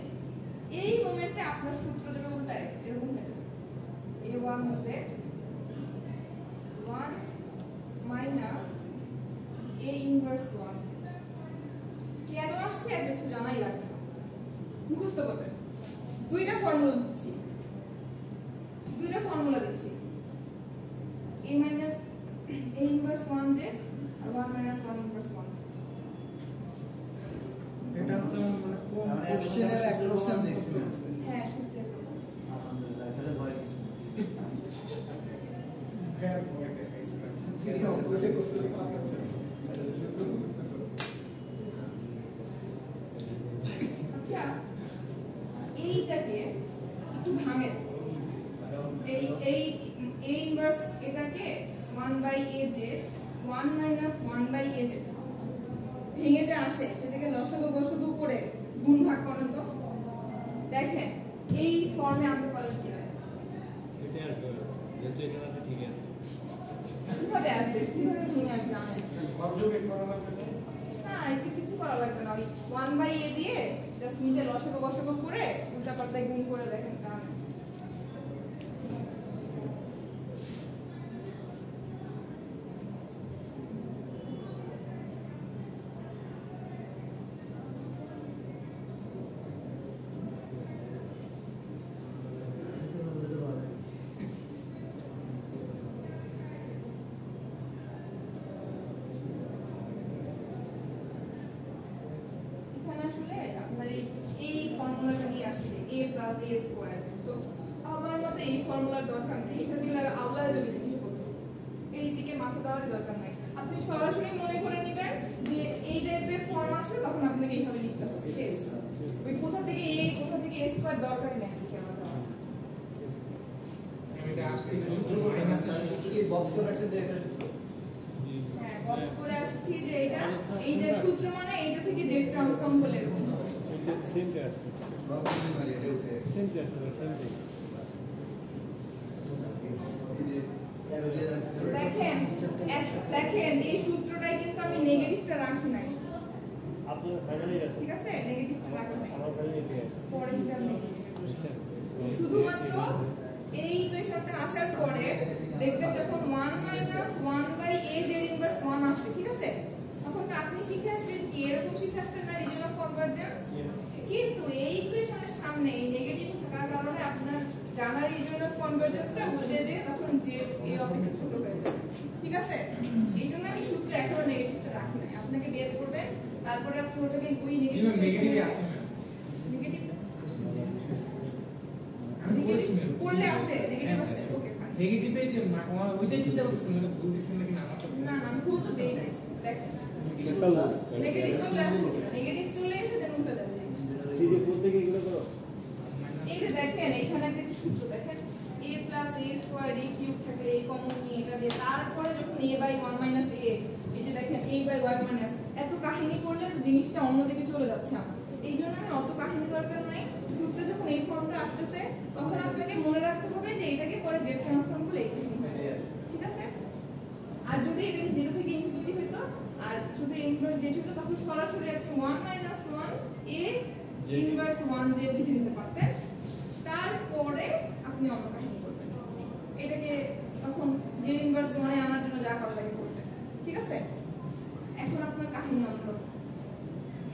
এই মোমেন্টে আপনার সূত্র যাবে উল্টায়, এরকম হয়ে যাবে a1 z 1 minus a inverse 1 z। কেন আসছে এত কিছু জানাই লাগছে, মুখস্থ করবেন। দুইটা ফর্মুলা দিচ্ছি a minus a inverse 1 z R 1 minus 1 inverse 1 z। এটা হচ্ছে মানে কোন কোশ্চেনের অ্যাক্রোসাম দেখছিলেন? হ্যাঁ সূত্রে আলহামদুলিল্লাহ, এটা ভয় কিছু না। হ্যাঁ বই দেখাইছিলাম। আচ্ছা এইটাকে একটু ভাঙেন, এই এই a ইনভার্স এটাকে 1/az 1 minus 1/az ভেঙে যে আসে সেটাকে লসাগু গসাগু করে গুণ ভাগ করেন তো, দেখেন এই ফর্মে আনতে পারেন কিনা। এটা আসবে যেহেতু এখানে আছে ঠিক আছে। কিভাবে আসবে, কিভাবে ভেঙে আসবে জানেন? অবজেক্ট করা লাগবে না। না এটা কিছু করা লাগবে না, ওই 1/a দিয়ে জাস্ট নিচে লসাগু গসাগু করে উল্টা পাল্টা গুণ করে দেখেন কাজ। এই ফর্মুলাটা নিয়ে আসছে a + a²। তো আমার মতে এই ফর্মুলার দরকার নেই, এটা দিলে আর আওলা যাবে জিনিস করতে, এই দিকে মাথা দেওয়ার দরকার নাই। আপনি সরাসরি মনে করে নেবেন যে এই টাইপের ফর্ম আসে তখন আপনাকে এইভাবে লিখতে হবে, শেষ। ওই কোথা থেকে a স্কয়ার দরকার নেই আমার যাওয়ার। এটা আসছে সূত্র করে কি বক্স করে রাখছেন যে এটা হ্যাঁ, বক্স করে আসছি যে এইটা সূত্র মানে এইটা থেকে জেড ট্রান্সফর্ম বলে এরকম হবে। সেমটা আছে প্রবলেম মানে এটা উঠে সেমটা আছে সেমটা দেখেন এই সূত্রটাই কিন্তু আমি নেগেটিভটা রাখি নাই, আপনার ফাইনালি ঠিক আছে? নেগেটিভটা রাখি নাই, আমার ফাইনালি পরে হিসাব নেই। শুধুমাত্র এই ইকুয়েশনটা আসার পরে দেখবেন যখন 1 - 1/a জেড ইনভার্স 1 আসবে, ঠিক আছে? তখন তো আপনি শিখে আসছেন কি এরকম শিখে আসছেন না রিজন অফ কনভারজেন্স, কিন্তু এই ইকুয়েশনের সামনে এই নেগেটিভ থাকার কারণে আপনার জানা রিজন অফ কনভারজেন্সটা উঠে যে তখন জেড এই অপেক্ষা ছোট হয়ে যাবে, ঠিক আছে? এই জন্য আমি সূত্রে একেবারে নেগেটিভটা রাখি নাই, আপনাকে বের করবেন তারপরে আপনি ওটাকে ওই নেগেটিভে আসে না, নেগেটিভ আমি বলছি না পড়লে আসে, নেগেটিভ আসে, ওকে ফাইন। নেগেটিভে যে ওইটাই চিন্তা করতেছেন মানে ভুল দিছেন নাকি না আমার তো না না আমি ভুল তো দেই নাই, লেখেন নেগেটিভ চলে আসে, নেগেটিভ চলে এসে দেন উল্টো যাবে জিনিসটা। সিডি ফুল থেকে এগুলো করো এই যে দেখেন এইখানে একটা সূত্র দেখেন a + a² a³ থাকলে এই কমন নিয়ে এটা দিয়ে তারপরে যখন a/1 - a এই যে দেখেন a/1 - এত কাহিনী করলে জিনিসটা অন্যদিকে চলে যাচ্ছে আমার, এই জন্য আমি অত কাহিনী দরকার নাই। সূত্রে যখন এই ফর্মটা আসতেছে তখন আপনাকে মনে রাখতে হবে যে এটাকে পরে জেড ট্রান্সফর্ম বলে এই কাহিনী হয়ে যাবে, ঠিক আছে? আর যদি এটা 0 থেকে ইনফিনিটি হতো আর শুধু ইনভার্স জেড হতো তখন সরাসরি আপনি 1 - 1 a ইনভার্স 1 জেড লিখে নিতে পারতেন, তারপরে আপনি অন্য কাহিনী করবেন, এটাকে তখন জেড ইনভার্স 1 এ আনার জন্য যা করা লাগে করবেন, ঠিক আছে? এখন আপনার কাহিনী অন্যরকম।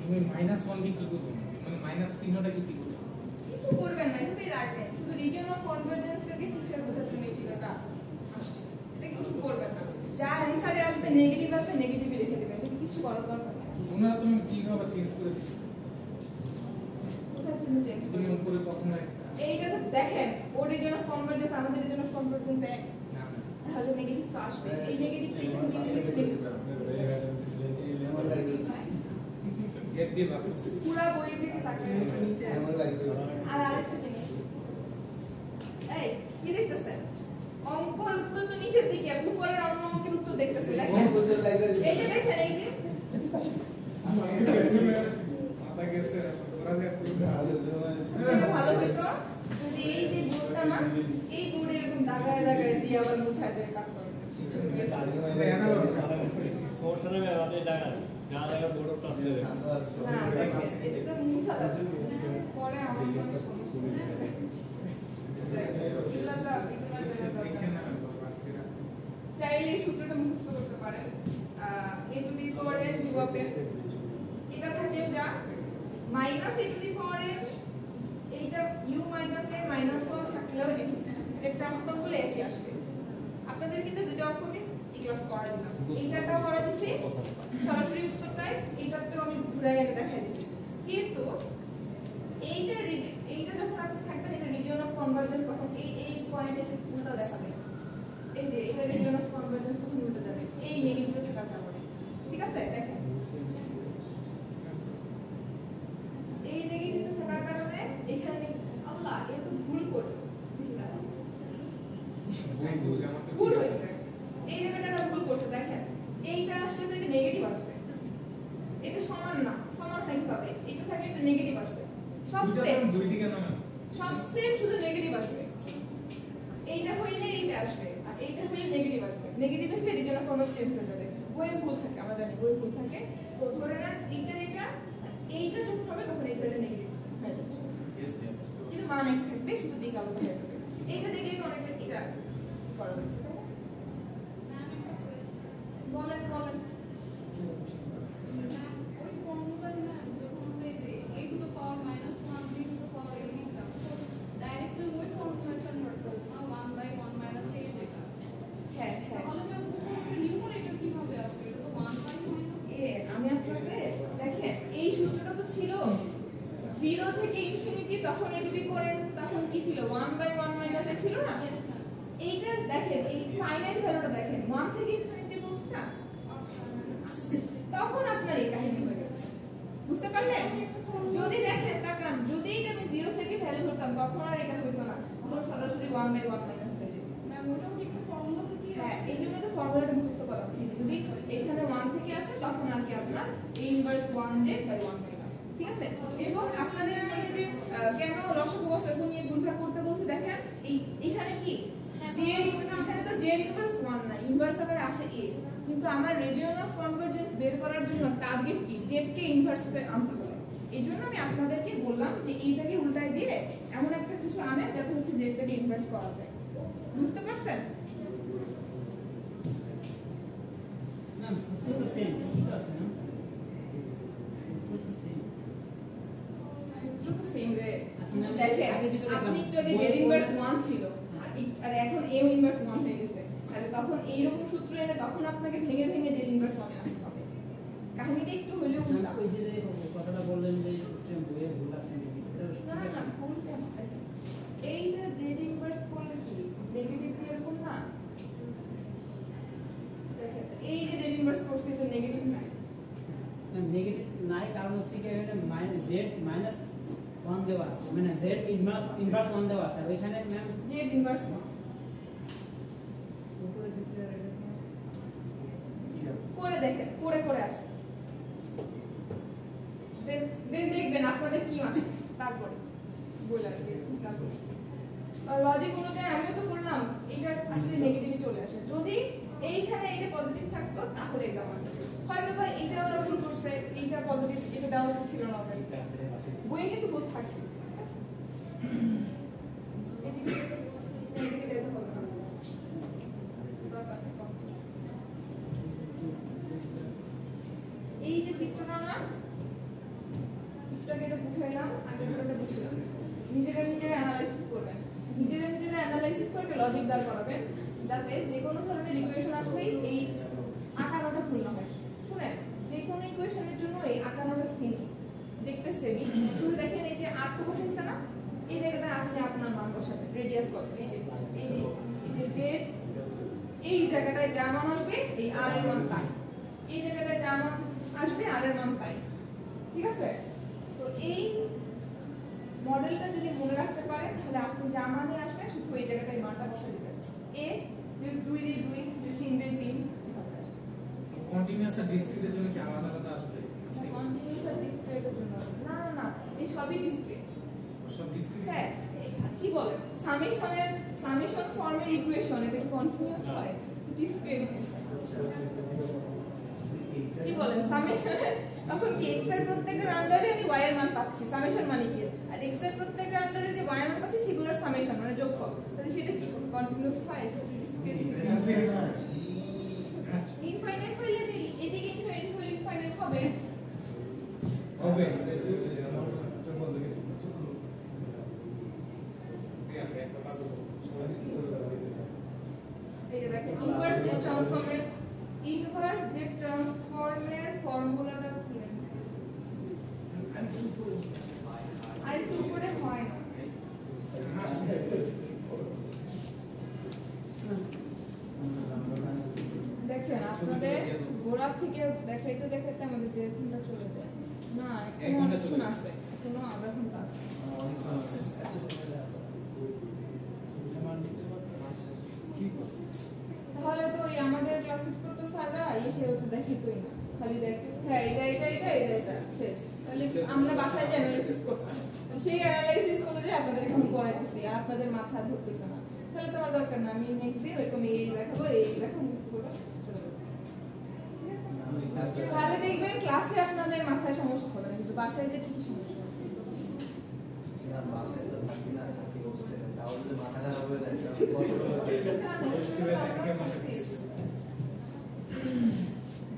আমি -1 কি করব মানে মাইনাস চিহ্নটা কি করব কিছু করবেন না, এভাবেই রাখবেন, শুধু রিজন অফ কনভারজেন্সটাকে ঠিকঠাক বোঝার জন্য এই চিহ্নটা আসছে, এটা কিছু করবেন না, যা অ্যানসারে আসবে নেগেটিভ আসবে নেগেটিভই রেখে দেবেন, এটা কিছু করার দরকার নেই। ওনারা তুমি চিহ্ন বা চেঞ্জ করে দিছো কোথায় চিহ্ন চেঞ্জ তুমি করবেন? উপরে প্রথমে এইটা তো দেখেন ও রিজন অফ কনভারজেন্স আমাদের রিজন অফ কনভারজেন্স এক, না তাহলে নেগেটিভ তো আসবে, এই নেগেটিভটা এখানে নিচে লিখে দিন। জেড দিয়ে ভাগ পুরা বইয়ের দিকে তাকায় নিচে। আর আরেকটা জিনিস, এই কি দেখতেছেন? অঙ্কের উত্তর তো নিচের দিকে, উপরের অন্য অঙ্কের উত্তর দেখতেছেন, দেখেন এই যে দেখেন এই যে মাথা গেছে ওরা যে এটা ভালো হইতো যদি এই যে বোর্ডটা না এই বোর্ডে এরকম দাগায় দাগায় দিয়ে আবার মুছায় যায় কাজ করে। সমস্যা নেই আমাদের জায়গা যা জায়গা বড় ক্লাস দেবে না দেখেন এটা তো মুছা যাবে পরে আমার কোনো সমস্যা নেই। চাইলে এই সূত্রটা মুখস্থ করতে পারেন, a to the power n u of n, এটা থাকলে যা minus a to the power n, এইটা u মাইনাস n মাইনাস 1 থাকলেও যে ট্রান্সফর্ম করলে একই আসবে। আপনাদের কিন্তু দুটো অঙ্ক আমি এই ক্লাস করা দিলাম, এইটাটাও করা দিছি সরাসরি উত্তরটাই, এইটাতেও আমি ঘুরাই এনে দেখাই দিছি, কিন্তু এইটা যখন আপনি থাকবেন এটা রিজন অফ কনভারজেন্স তখন এই পয়েন্টে এসে উল্টা দেখাবে, এই যে এটা রিজন অফ কনভারজেন্স তখন উল্টো যাবে এই নেগেটিভ থাকার কারণে, ঠিক আছে? দেখেন এই নেগেটিভ থাকার কারণে এখানে আল্লাহ এ তো ভুল করে ভুল হয়েছে, এই জায়গাটা ভুল করছে, দেখেন এইটা আসলে তো এটা নেগেটিভ আসবে, এটা সমান না, সমান হয় কিভাবে? এটা থাকলে এটা নেগেটিভ আসবে, সব সেম দুই দিকে না সব সেম শুধু নেগেটিভ আসবে, এইটা হইলে এইটা আসবে আর এইটা হইলে নেগেটিভ আসবে, নেগেটিভ আসলে রিজন অফ কনভারজেন্স চেঞ্জ হয়ে যাবে, বইয়ে ভুল থাকে আমরা জানি বইয়ে ভুল থাকে, তো ধরে নেন এইটা যখন হবে তখন এই সাইডে নেগেটিভ হয়ে যাবে, কিন্তু মান এক থাকবে শুধু দিক আলাদা হয়ে যাবে, এইটা দেখলে তো অনেকটা এটা করা হচ্ছে, তাই না? বলেন বলেন ওই ফর্মুলায় না যখন আমরা এই যে a to the power -1 b to the power a লিখলাম, তো ডাইরেক্ট ওই ফর্মুলায় কনভার্ট করব 1/1 - a যেটা, হ্যাঁ হ্যাঁ তাহলে ম্যাম নিউমারেটর কিভাবে আসবে? এটা তো 1/1 আমি আপনাকে দেখেন এই সূত্রটা তো ছিল 0 থেকে ইনফিনিটি, তখন a to the power n তখন কি ছিল 1/1 - a ছিল না, এইটা দেখেন এই ফাইনাইট ভ্যালুটা দেখেন 1 থেকে ইনফিনিটি বলছি না, তখন আপনার এই কাহিনী হয়ে যাচ্ছে, তখন আর এটা হইতো না, তখন সরাসরি 1 বাই 1 মাইনাস হয়ে যেত। ম্যাম ওটাও কি একটা ফর্মুলা থেকে হ্যাঁ, আসে? এই জন্য তো ফর্মুলাটা মুখস্থ করাচ্ছি, যদি এখানে 1 থেকে আসে তখন আর কি আপনার a inverse 1z by 1 minus, ঠিক আছে। এবং আপনাদের আমি এই যে কেন লসাগু গসাগু নিয়ে ভুলভাল করতে বলছি দেখেন, এখানে কি যে এখানে তো z ইনভার্স 1 না, ইনভার্স আবার আছে a, কিন্তু আমার রিজিয়ন অফ কনভারজেন্স বের করার জন্য টার্গেট কি z কে ইনভার্সে আনতে হবে। এই জন্য আমি আপনাদেরকে বললাম যে এইটাকে উল্টায় দিয়ে এমন একটা কিছু আনে যাতে হচ্ছে z টাকে ইনভার্স করা যায়। বুঝতে পারছেন? ম্যাম সূত্র তো সেম, ঠিক আছে না? সূত্র তো সেম। সূত্র তো সেম রে। আচ্ছা, ম্যাম, দেখেন আগে যেটা দেখলাম, আপনি একটু আগে বই z ইনভার্স পড়লে- 1 ছিল আর এখন a ইনভার্স 1 হয়ে গেছে, তাহলে তখন এইরকম সূত্র এলে তখন আপনাকে ভেঙে ভেঙে z ইনভার্স 1 এ আসতে হবে। কাহিনীটা একটু হলেও উল্টা। ওই যে কথাটা বললেন যে সূত্রে বইয়ে ভুল আছে নাকি, এটা না ঠিক না আছে? না, ভুল কেন? এইটা z ইনভার্স করলে কি নেগেটিভ দিয়ে এরকম না? দেখেন এই যে z ইনভার্স করছে তো নেগেটিভ নাই। ম্যাম নেগেটিভ নাই, কারণ হচ্ছে কি এখানে z মাইনাস 1 দেওয়া আছে, মানে z ইনভার্স 1 দেওয়া আছে, আর ওইখানে ম্যাম z ইনভার্স 1 উপরে দিকে আর এটা করে দেখেন, করে আসেন, দেন দেখবেন আপনাদের কি আসে, তারপরে বললাম আর লজিক অনুযায়ী আমিও তো করলাম, এইটা আসলে নেগেটিভই চলে আসে। যদি এইখানে এটা পজিটিভ থাকতো তাহলে এটা আমার হয়তো বা এইটা ওরা ভুল করছে, এইটা পজিটিভ, এটা দেওয়া উচিত ছিল না ওদের বইয়ে কিন্তু ভুল থাকে। এদিকে যেতে হবে না। এই যে চিত্রটা না, চিত্রটাকে এটা বুঝাইলাম, আগে পুরোটা বুঝলাম, নিজেরা অ্যানালাইসিস করবেন, নিজেরা অ্যানালাইসিস করে লজিক দাঁড় করাবেন, যাতে যে কোনো ধরনের ইকুয়েশন আসলেই এই আঁকানোটা ভুল না হয়। শুনেন, যে কোনো ইকুয়েশনের জন্য এই আঁকানোটা সেম, দেখতে সেমই, শুধু দেখেন এই যে r2 বসাইছে না, এই জায়গাটা আপনি আপনার মান বসাবেন, রেডিয়াস কত, এই যে এই জায়গাটায় যা মান আসবে এই r এর মান তাই, এই জায়গাটায় যা মান আসবে r এর মান তাই, ঠিক আছে। তো এই মডেলটা যদি মনে রাখতে পারেন তাহলে আপনি যা মানে আসবে শুধু এই জায়গাটায় মানটা বসে দিবেন, a 2 দিয়ে 2 3 দিয়ে 3 কন্টিনিউয়াস আর ডিসক্রিটের জন্য কি আলাদা আলাদা আসবে? কন্টিনিউয়াস আর ডিসক্রিটের জন্য না না না, এই সবই ডিসক্রিট। সব ডিসক্রিট? হ্যাঁ, কি বলে সামেশন ফর্মের ইকুয়েশন এটা কি কন্টিনিউয়াস হয়? Discrete equation. কি বলেন সামেশনে তখন কি x এর প্রত্যেকটা আন্ডারে আমি y এর মান পাচ্ছি, সামেশন মানে কি, আর x এর প্রত্যেকটা আন্ডারে যে y এর মান পাচ্ছি সেগুলোর সামেশন মানে যোগফল, তাহলে সেটা কি কন্টিনিউয়াস হয়? ইনফাইনাইট হইলে যে এদিকে ইনফাইনাইট হইলে ইনফাইনাইট হবে। এই যে দেখেন ইনভার্স যে ট্রান্সফর্মের ফর্মুলাটা খুলেন, আর একটু উপরে হয় না। দেখেন আপনাদের গোড়া থেকে দেখাইতে দেখাইতে আমাদের 1.5 ঘন্টা চলে যায় না, এখনো আছে, এখনো আধা ঘন্টা আছে। তাহলে তো ওই আমাদের ক্লাসে করতে স্যাররা এসে ওটা দেখিতই না, খালি দেখে হ্যাঁ এটা শেষ, তাহলে আমরা বাসায় যে অ্যানালাইসিস করতাম সেই অ্যানালাইসিস অনুযায়ী আপনাদের এখন পড়াইতেছি আর আপনাদের মাথা ধরতেছে না, তাহলে তোমার দরকার না, আমি নেক্সট দিন এরকম এই দেখাবো বুঝতে পারবো, চলে যাবে। তাহলে দেখবেন ক্লাসে আপনাদের মাথায় সমস্যা হবে না, কিন্তু বাসায় যে ঠিকই সমস্যা হবে।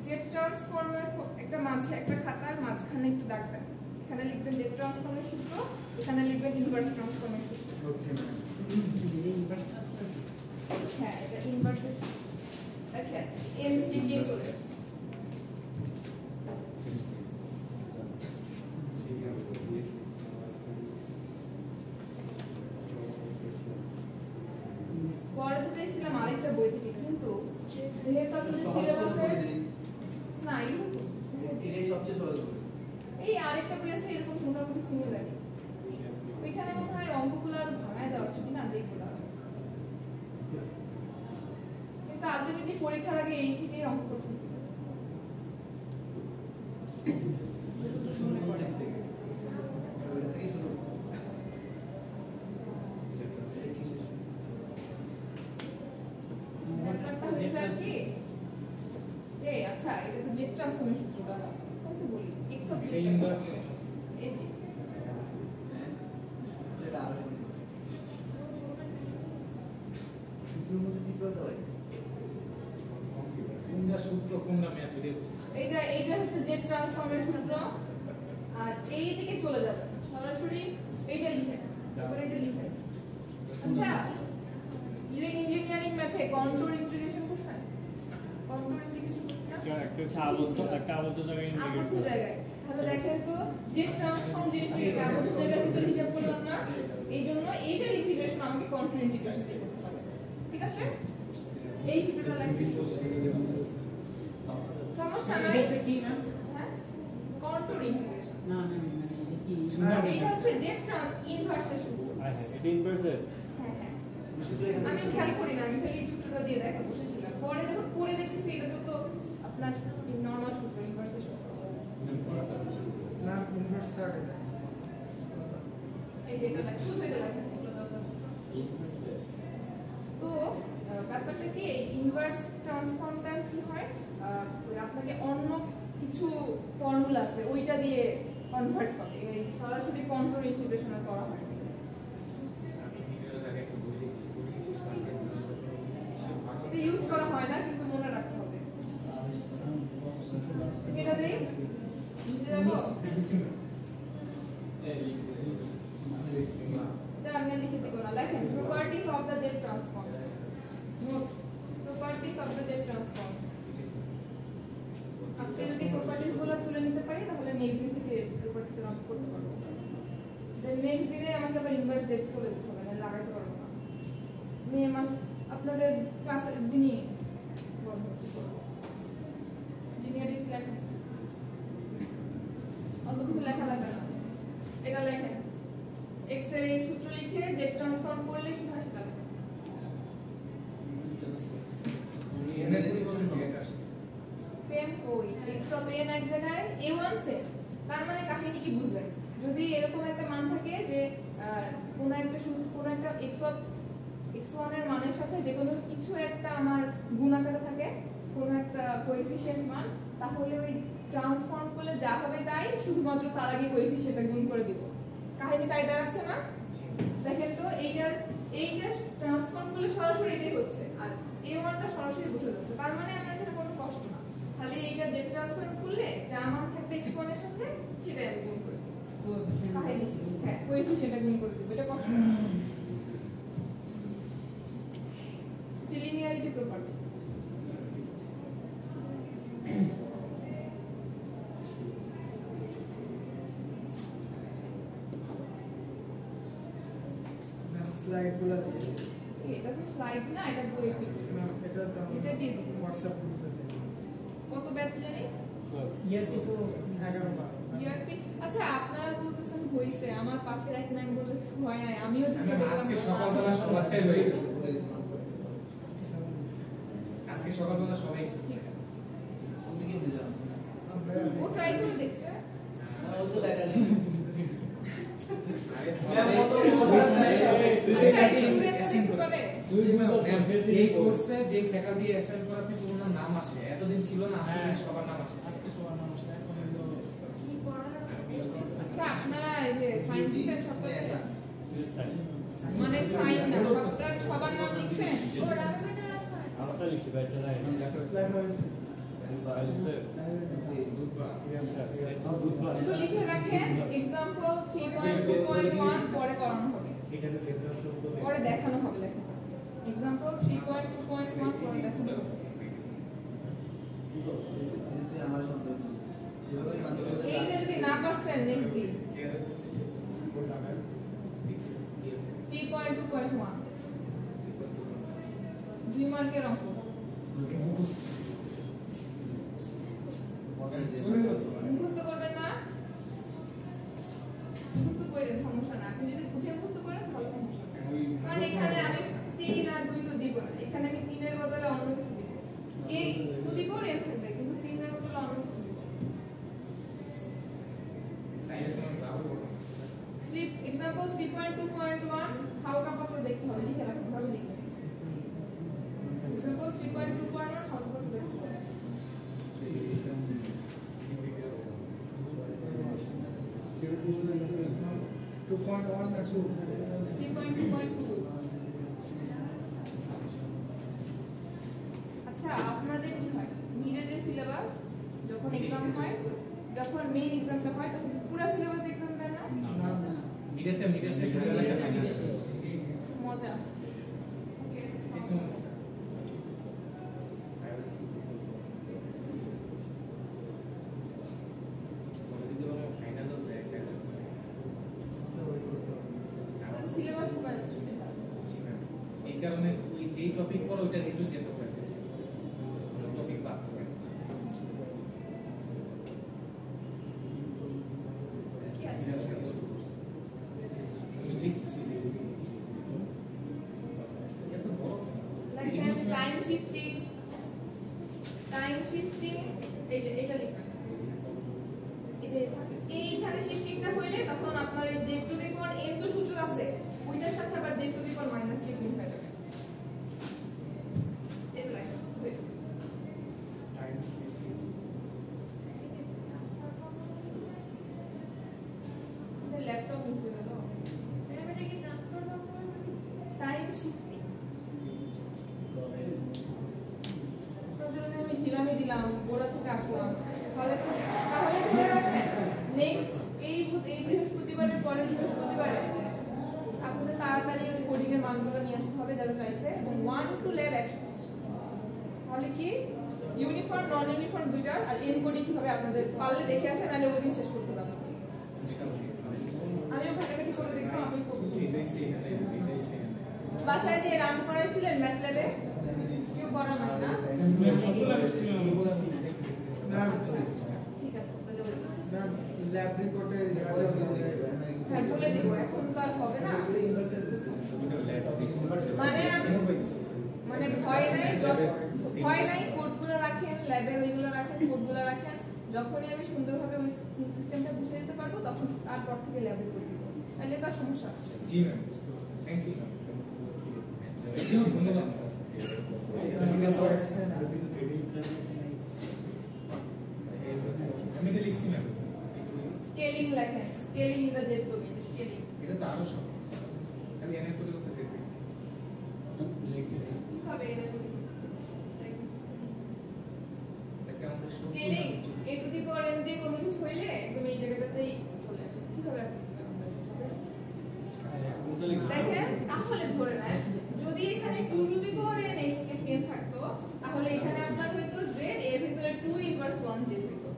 জেড ট্রান্সফর্মের একটা মাঝে একটা খাতার মাঝখানে একটু দাগ দেন, এখানে লিখবেন জেড ট্রান্সফর্মের সূত্র, এখানে লিখবেন ইনভার্স ট্রান্সফর্মের সূত্র। হ্যাঁ, এটা ইনভার্সের সূত্র। দেখেন এন থেকে গিয়ে চলে আসছে। পড়াতে চাইছিলাম আরেকটা বই থেকে, কিন্তু যেহেতু আপনাদের সিলেবাসে না এই আরেকটা বই আছে এরকম মোটামুটি সিমিলার, ওইখানে মনে হয় অঙ্কগুলো আর ভাঙায় দেওয়া আছে কিনা দেখবো না, কিন্তু আলটিমেটলি পরীক্ষার আগে এই থেকে অঙ্ক করতেছি। শুরু কোন দিক থেকে? ওইটা থেকেই শুরু। ব্যাপারটা হচ্ছে আর কি, এই আচ্ছা এটা তো জেড ট্রান্সফর্মের সূত্র দাদা, তাই তো বলি এক্স অফ এটা জেড ইনভার্স এই যে এটা আরো সুন্দর। সূত্রের মধ্যে চিত্র দেওয়া কোনটা সূত্র কোনটা ম্যাথ এটা এইটা হচ্ছে জেড ট্রান্সফর্মের সূত্র, আর এই দিকে চলে যাবে সরাসরি এইটা লিখে নেন, তারপরে এটা লিখে নেন। আচ্ছা ইঞ্জিনিয়ারিং ম্যাথে কন্ট্রোল ইন্টিগ্রেশন করছেন? কন্ট্রোল ইন্টিগ্রেশন করছেন না? একটা আবদ্ধ জায়গায় আবদ্ধ জায়গায়, তাহলে দেখেন তো জেড ট্রান্সফর্ম জিনিসটা আবদ্ধ জায়গার ভিতরে হিসাব করলাম না, এই জন্য এইটার ইন্টিগ্রেশন আমাকে কন্ট্রোল ইন্টিগ্রেশন দিয়ে করতে হবে, ঠিক আছে? এই সূত্রটা লাগবে, সমস্যা নাই। এটা কি না? হ্যাঁ কন্ট্রোল ইন্টিগ্রেশন, না না মানে এটা কি এটা হচ্ছে জেড ইনভার্সের সূত্র। এটা ইনভার্সের হ্যাঁ হ্যাঁ সূত্র এখানে আমি খেয়াল করি না, আমি খালি এই সূত্রটা দিয়ে দেখা বসেছিলাম, পরে যখন পড়ে দেখতেছি এটা তো আপনার নরমাল সূত্র, ইনভার্সের সূত্র। না ইনভার্স থাকে না। এই যে এটা লাগে, শুধু এটা লাগে, এগুলো দরকার নেই। তো ব্যাপারটা কি এই ইনভার্স ট্রান্সফর্মটা কি হয়, ওই আপনাকে অন্য কিছু ফর্মুলা আছে ওইটা দিয়ে কনভার্ট করে, এই সরাসরি কন্ট্রোল ইন্টিগ্রেশন করা হয় না। এটা ইউজ করা হয় না কিন্তু মনে রাখতে হবে। এটা দেই নিচে যাবো, এটা আমি আর লিখে দিব না, লেখেন properties of the Z transform. Note properties of the Z transform. আজকে যদি প্রপার্টিজ গুলো তুলে নিতে পারি তাহলে নেক্সট দিন থেকে প্রপার্টিজ এর অঙ্ক করতে পারবো। দেন নেক্সট দিনে আমাকে আবার ইনভার্স জেড চলে যেতে হবে, না লাগাতে পারবো না। আমি আমার আপনাদের ক্লাসের দিনই লিনিয়ারিটি লেখা অত কিছু লেখা লাগে না, এটা লেখেন এক্স এর এই সূত্র লিখে জেড ট্রান্সফর্ম করলে কি হয় সেটা লেখেন। এনের পরিবর্তন জেড আসছে সেম ওই এক্স অফ এন এক জায়গায় a1 সেম, তার মানে কাহিনী কি বুঝবেন, যদি এরকম একটা মান থাকে যে কোন একটা সূত্র কোন একটা এক্স অফ x1 এর মানের সাথে যে কোনো কিছু একটা আমার গুণ আকারে থাকে কোন একটা কোএফিশিয়েন্ট মান, তাহলে ওই ট্রান্সফর্ম করলে যা হবে তাই, শুধুমাত্র তার আগে কোএফিশিয়েন্টটা গুণ করে দিব। কাহিনী তাই দাঁড়াচ্ছে না? দেখেন তো এইটা ট্রান্সফর্ম করলে সরাসরি এটাই হচ্ছে, আর a1 টা সরাসরি বসে যাচ্ছে, তার মানে আমার এখানে কোনো কষ্ট না, তাহলে এইটা জেড ট্রান্সফর্ম করলে যা মান থাকবে x1 এর সাথে সেটাই আমি গুণ করে দিব। কাহিনী শেষ, হ্যাঁ কোএফিশিয়েন্টটা গুণ করে দিব, এটা কষ্ট না। লিনিয়ারিটি প্রপার্টি স্লাইডগুলো এটা তো স্লাইড না, এটা বইয়ের পিডিএফ। এটা তো এটা দিয়ে দিন। হোয়াটসঅ্যাপ গ্রুপে কত ব্যাচ জানি? ইয়ার কি তো 11-12 ইআরপি। আচ্ছা আপনারা বলতেছেন হইছে, আমার পাশে এক ম্যাম বলছে হয় নাই, আমিও আমি আজকে সকালবেলা সবাই হয়ে গেছে, আজকে সকালবেলা সবাই ঠিক আছে। তুমি কি বুঝাও? ও ট্রাই করে দেখছে। ও তো দেখা নেই। আচ্ছা স্টুডেন্টরা দেখতে পারে। যে কোর্সে যে ফ্যাকাল্টি অ্যাসাইন করা থাকে ওনার নাম আসে, এতদিন ছিল না, আজকে সবার নাম আসছে। আজকে সবার নাম আসছে এখন হলো কি পড়ার? আচ্ছা আপনারা এই যে সাইন দিছেন সবটা মানে সাইন না সবটা সবার নাম লিখছেন? আমারটা লিখছি বাইটা নাই শুধু লিখে রাখেন এক্সাম্পল 3.2.1 পরে করানো হবে, পরে দেখানো হবে। দেখেন এক্সাম্পল 3.2.1 পরে দেখানো হবে। এতে আমার সন্দেহ ছিল। যেভাবে মানুষগুলো এইটা যদি না পারছেন নেক্সট দিন 3.2.1 2 মার্কের অঙ্ক চলে গেল তো। মুখস্থ করবেন না, মুখস্থ করেন সমস্যা না, আপনি যদি বুঝে 2.1 না 2? 3.2.2 আচ্ছা আপনাদের কি হয় মিডের যে সিলেবাস যখন এক্সাম হয় যখন মেইন এক্সামটা হয় তখন পুরো সিলেবাস এক্সাম দেন না না না মিডেরটা মিডের শেষ হয়ে গেলে একটা ফাইনাল শেষ মজা ওকে একদম মজা সিলেবাস পড়া এই কারণে ওই যেই টপিক পড়ো ওইটা একটু চেঞ্জ হবে টপিক বাদ হবে কি আছে এত বড় লাইক টাইম শিফটিং এইটা লিখবেন এই যে এইখানে শিফটিংটা হইলে তখন আপনার এই z two the power n তো সূত্র আছে ওইটার সাথে আবার z two the power minus k গুণ হয়ে যাবে এটা লাইক ল্যাপটপ মিস হয়ে গেল টাইম শিফটিং আমি ঢিলামি দিলাম গোড়া থেকে আসলাম তাহলে ধরে রাখবেন নেক্সট এই বৃহস্পতিবারের পরের বৃহস্পতিবারে আপনাদের তাড়াতাড়ি কোডিং এর মানগুলো নিয়ে আসতে হবে যারা চাইছে এবং 1 টু ল্যাব একসাথে তাহলে কি ইউনিফর্ম নন ইউনিফর্ম দুইটার আর এন কোডিং কিভাবে আপনাদের পারলে দেখে আসেন নাহলে ওই দিন শেষ করতে পারবেন আমি ওখানে কি করে দেখবো আমি বাসায় যে রান করাইছিলেন ম্যাটল্যাবে কেউ করা হয় না ঠিক আছে ম্যাম ল্যাব রিপোর্টে হ্যাঁ বলে দিব এখন তো আর হবে না মানে ভয় নাই কোডগুলো রাখেন ল্যাবের ওইগুলো রাখেন কোডগুলো রাখেন যখনই আমি সুন্দরভাবে ওই সিস্টেমটা বুঝিয়ে দিতে পারবো তখন তারপর থেকে ল্যাবে করে দিব তাহলে তো আর সমস্যা না জি ম্যাম থ্যাংক ইউ ম্যাম ধন্যবাদ আমি এটা লিখছি ম্যাম স্কেলিং লেখেন scaling is a Z domain scaling এটা তো আরো সহজ খালি এনে করে করতে যেতে কিভাবে এটা করতে এটা আমাদের scaling a to the power n দিয়ে কোনো কিছু হইলে একদম এই জায়গাটাতেই চলে আসে কিভাবে আপনি দেখেন তাহলে ধরে নেন যদি এখানে 2 two the power n n থাকতো তাহলে এখানে আপনার হয়তো z এর ভিতরে 2 ইনভার্স 1 z হতো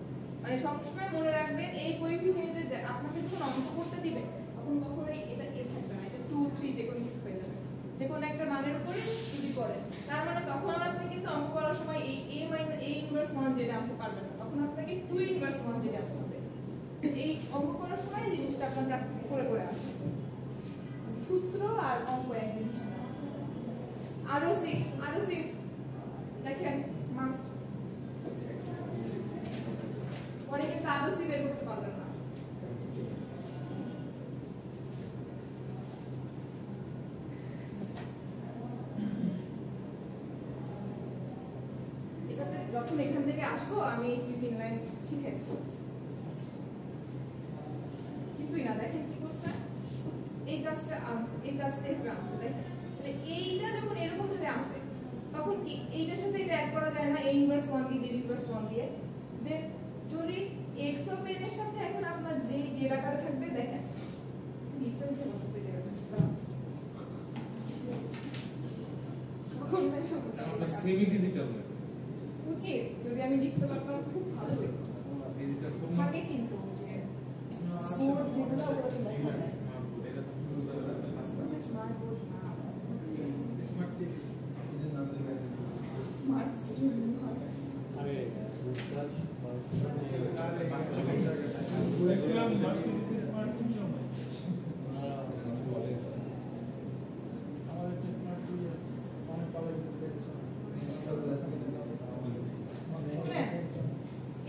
মানে সবসময় মনে রাখবেন এই কোএফিসিয়েন্টের আপনাকে যখন অঙ্ক করতে দিবে তখন কখনোই এটা a থাকবে না এটা 2 3 যে কোনো কিছু হয়ে যাবে যে কোনো একটা মানের উপরে যদি করেন তার মানে তখন আপনি কিন্তু অঙ্ক করার সময় এই a ইনভার্স 1 যেটা আনতে পারবেন না তখন আপনাকে 2 ইনভার্স 1 যেটা আনতে হবে এই অঙ্ক করার সময় এই জিনিসটা আপনারা প্র্যাকটিস করে আসবেন সূত্র আর অঙ্ক এক জিনিস না আরো সি দেখেন মাস্ট পরে কিন্তু আরো সি বের করতে পারবেন না এটাতে যখন এখান থেকে আসবো আমি 2-3 লাইন শিখে কিছুই না দেখেন কি করছে এই কাজটা এভাবে আসছে দেখেন মানে এইটা যখন এরকম ভাবে আসে তখন কি এইটার সাথে এটা অ্যাড করা যায় না a ইনভার্স 1 দিয়ে z ইনভার্স 1 দিয়ে দেন যদি x অফ n এর সাথে এখন আপনার যে আকারে থাকবে দেখেন লিখতে হচ্ছে বলছে যে আমরা সেমি ডিজিটাল উচিত যদি আমি লিখতে পারতাম খুব ভালো হতো ডিজিটাল থাকে কিন্তু যে বোর্ড যেগুলো ওগুলো তো দেখা যায় স্মার্ট বোর্ড না স্মার্ট টিভি স্মার্ট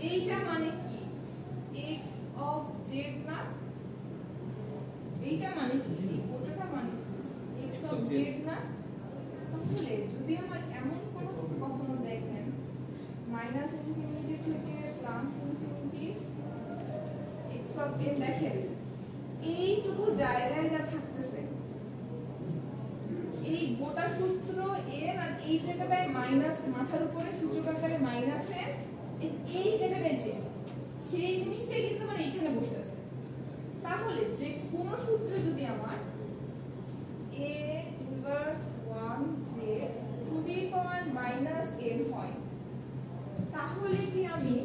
এইটা মানে কি x অফ z না এইটা মানে কি ওটাটা মানে x অফ z না তাহলে যদি আমার এমন কোনো কিছু কখনো দেখেন মাইনাস ইনফিনিটি থেকে plus infinity x of n দেখেন এই টু জায়গায় যা থাকতেছে এই গোটা সূত্র n আর এই জায়গাটায় মাইনাস মাথার উপরে সূচক আকারে মাইনাস n এই জায়গাটায় যে সেই জিনিসটাই কিন্তু মানে এখানে বসতেছে। তাহলে যে কোন সূত্রে যদি আমার a inverse 1 j two the power minus n হয় তাহলে কি আমি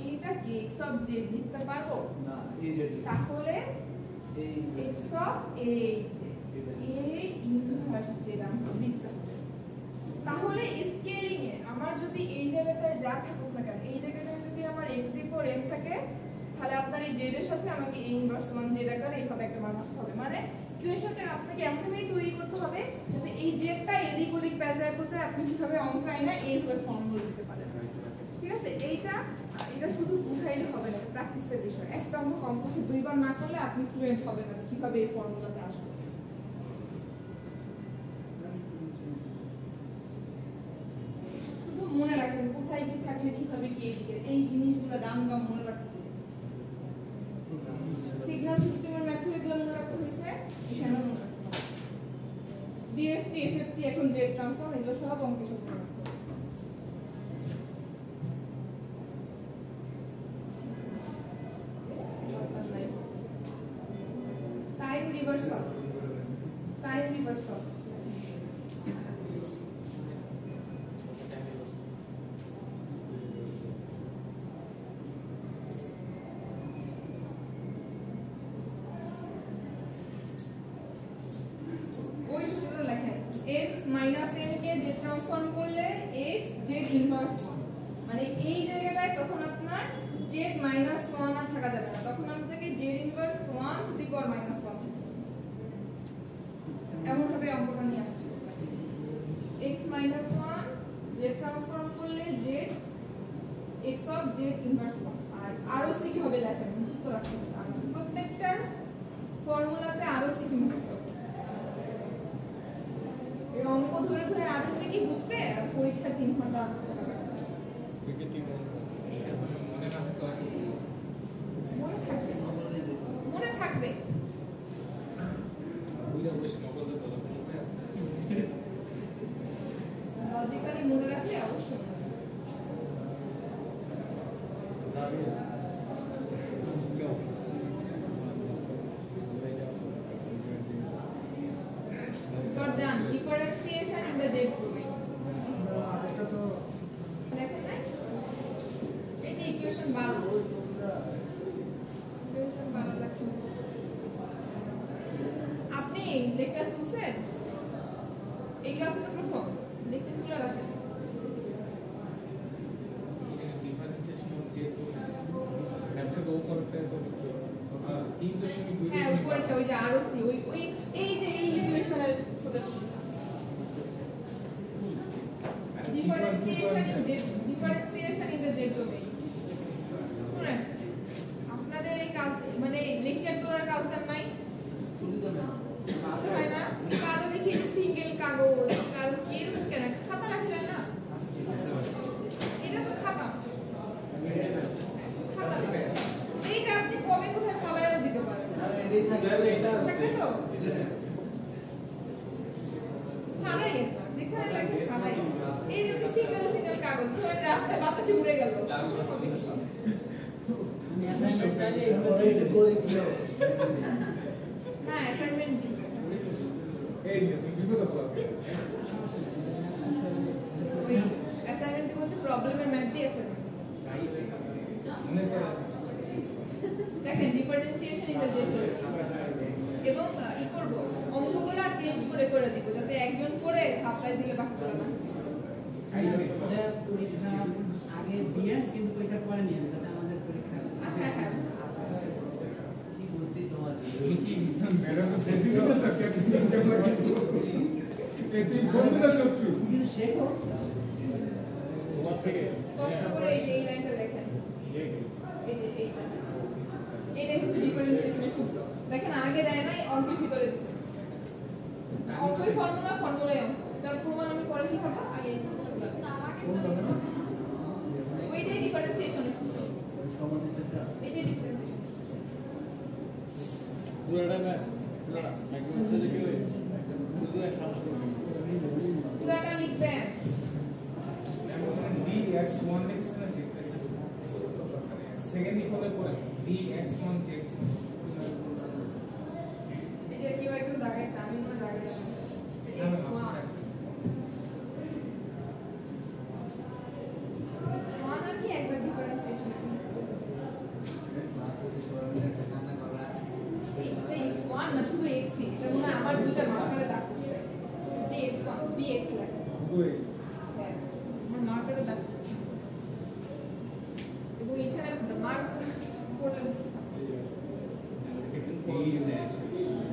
এটাকে x অফ j লিখতে পারবো না এই যে তাহলে এই x of a inverse j আমরা লিখতে হবে। তাহলে স্কেলিং এ আমার যদি এই জায়গাটায় যা থাকুক না কেন এই জায়গাটায় যদি আমার a to the power n থাকে তাহলে আপনার এই z এর সাথে আমাকে a ইনভার্স 1 j আকারে এইভাবে একটা মান আসতে হবে। মানে ইকুয়েশনটা আপনাকে এমন ভাবে তৈরি করতে হবে যাতে এই জেডটা এদিক ওদিক পেঁচায় পোঁচায় আপনি কিভাবে অঙ্ক আইনা এই ভাবে ফর্মুলা দিতে পারেন। ঠিক আছে, এটা শুধু বুঝাইলে হবে না, প্র্যাকটিসের বিষয়। একটা অঙ্ক কমপক্ষে দুইবার না করলে আপনি ফ্লুয়েন্ট হবেন না কিভাবে এই ফর্মুলাতে আসবে। শুধু মনে রাখবেন কোথায় কি থাকলে কিভাবে কি এদিকে এই জিনিসগুলো দাম মনে রাখতে হবে। সিগন্যাল সিস্টেমের মেথডগুলো মনে রাখতে হইছে এখানে মনে রাখতে হবে। ডিএফটি এফএফটি এখন জেড ট্রান্সফর্ম এগুলো সব অঙ্কে সব মনে রাখতে হবে। টাইম রিভার্সাল ওই সূত্রটা লেখেন x মাইনাস n কে z ট্রান্সফর্ম করলে x z ইনভার্স 1 মানে এই জায়গাটায় তখন আপনার z মাইনাস 1 আর থাকা যাবে না, তখন আপনাকে z inverse 1 to the power minus 1 এমন ভাবে অঙ্কটা নিয়ে আসছে। x মাইনাস 1 z ট্রান্সফর্ম করলে z x of z inverse 1 আর ROC কি হবে লেখেন মুখস্থ রাখতে হবে। আর প্রত্যেকটার ফর্মুলাতে ROC কি মুখস্থ এই অঙ্ক ধরে ধরে ROC কি বুঝতে আর পরীক্ষা 3 ঘন্টা মনে থাকবে লজিক্যালি মনে রাখলে অবশ্যই differentiation in the z domain এটা তো দেখেন না এই যে ইকুয়েশন 12 লাগছে। আপনি লেকচার তুলছেন এই ক্লাসে তো প্রথম লেকচার তুলে রাখেন। হ্যাঁ উপরটা ওই যে ROC ওই এই যে এই ইকুয়েশনের সাথে differentiation in the z domain শুনেন আপনাদের এই মানে লেকচার তোলার কালচার নাই হয় না? কারো দেখি সিঙ্গেল কাগজ কারো কি এরকম কেন খাতা রাখা যায় না? এটা তো খাতা এইটা আপনি কবে কোথায় ফালাইও দিতে পারেন থাকবে তো ফালাই যেখানে লাগে ফালাই। এই যদি সিঙ্গেল কাগজ ধরে রাস্তায় বাতাসে উড়ে গেল হ্যাঁ অ্যাসাইনমেন্ট দিই ওই অ্যাসাইনমেন্ট হচ্ছে প্রবলেমের ম্যাথ দিয়ে অ্যাসাইনমেন্ট দেখেন ডিফারেন্সিয়েশন ইন দ্য এবং ই করব অঙ্কগুলো চেঞ্জ করে দিব যাতে একজন করে সাপ্লাই দিলে বাকি করে না। পরীক্ষা আগে দিয়ে কিন্তু পরীক্ষার পরে নিয়ে যাতে আমাদের পরীক্ষা হ্যাঁ হ্যাঁ কি বুদ্ধি তোমার কিন্তু শেখো তোমার থেকে কষ্ট করে এই লাইনটা দেখেন এই যে এইটাই হচ্ছে ডিফারেন্সিয়েশনের সূত্র। দেখেন আগে দেয় নাই অঙ্কের ভিতরে দিছে অঙ্কই ফর্মুলাই অঙ্ক তার প্রমাণ আমি পরে শিখাবো। আগে ওইটাই ডিফারেন্সিয়েশনের সূত্র এটাই ডিফারেন্সিয়েশন পুরোটা না একদম শুধু কি হয় শুধু এক সামনে পুরাটা লিখবেন dx1 লিখছেন না চেক সেকেন্ড ইকুয়ালে পড়ে dx1 চেক এই যে কেউ একটু দাগাইছে আমি মনে দাগাইছি আর কি একবার ডিফারেন্সিয়েশন x1 না শুধু x এটা মনে হয় আমার দুইটা মার্কারে দাগ করছে dx1 dx লেখা 2x হ্যাঁ আমার মার্কারে দাগ করছে এবং এখানে মার্ক করলে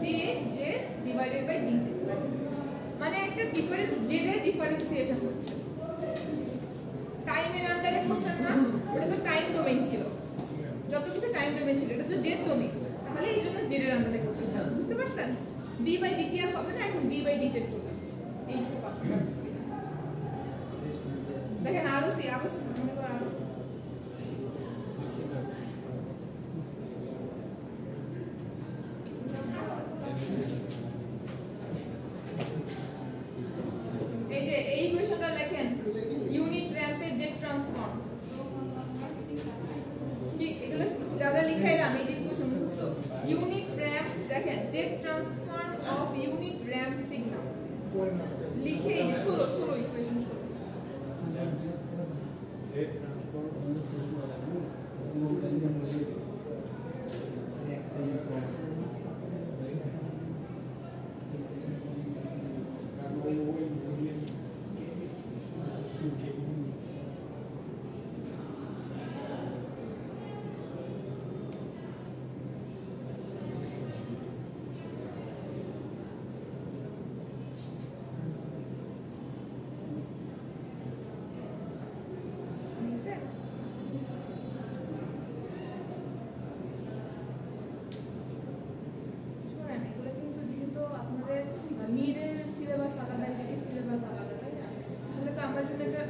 dx যে ডিভাইডেড বাই dz মানে একটা ডিফারেন্স z এর ডিফারেন্সিয়েশন হচ্ছে টাইমের আন্ডারে করছেন না ওটা তো টাইম ডোমেইন ছিল যত কিছু টাইম ডোমেইন ছিল এটা তো z ডোমেইন তাহলে এই জন্য z এর আন্ডারে করতেছেন বুঝতে পারছেন d বাই dt আর হবে না এখন d বাই dz চলে আসছে এই দেখেন আরো মনে করো আরো এই যে এই কোশ্চেনটা লেখেন ইউনিট র‍্যাম্পের জেট ট্রান্সফর্ম ঠিক এগুলো যা যা লিখাইলাম এই যে কোশ্চেন বুঝছো ইউনিট র‍্যাম্প দেখেন jet transform of unit ramp signal লিখে এই যে 16 ইকুয়েশন 16 জেড ট্রান্সফর্ম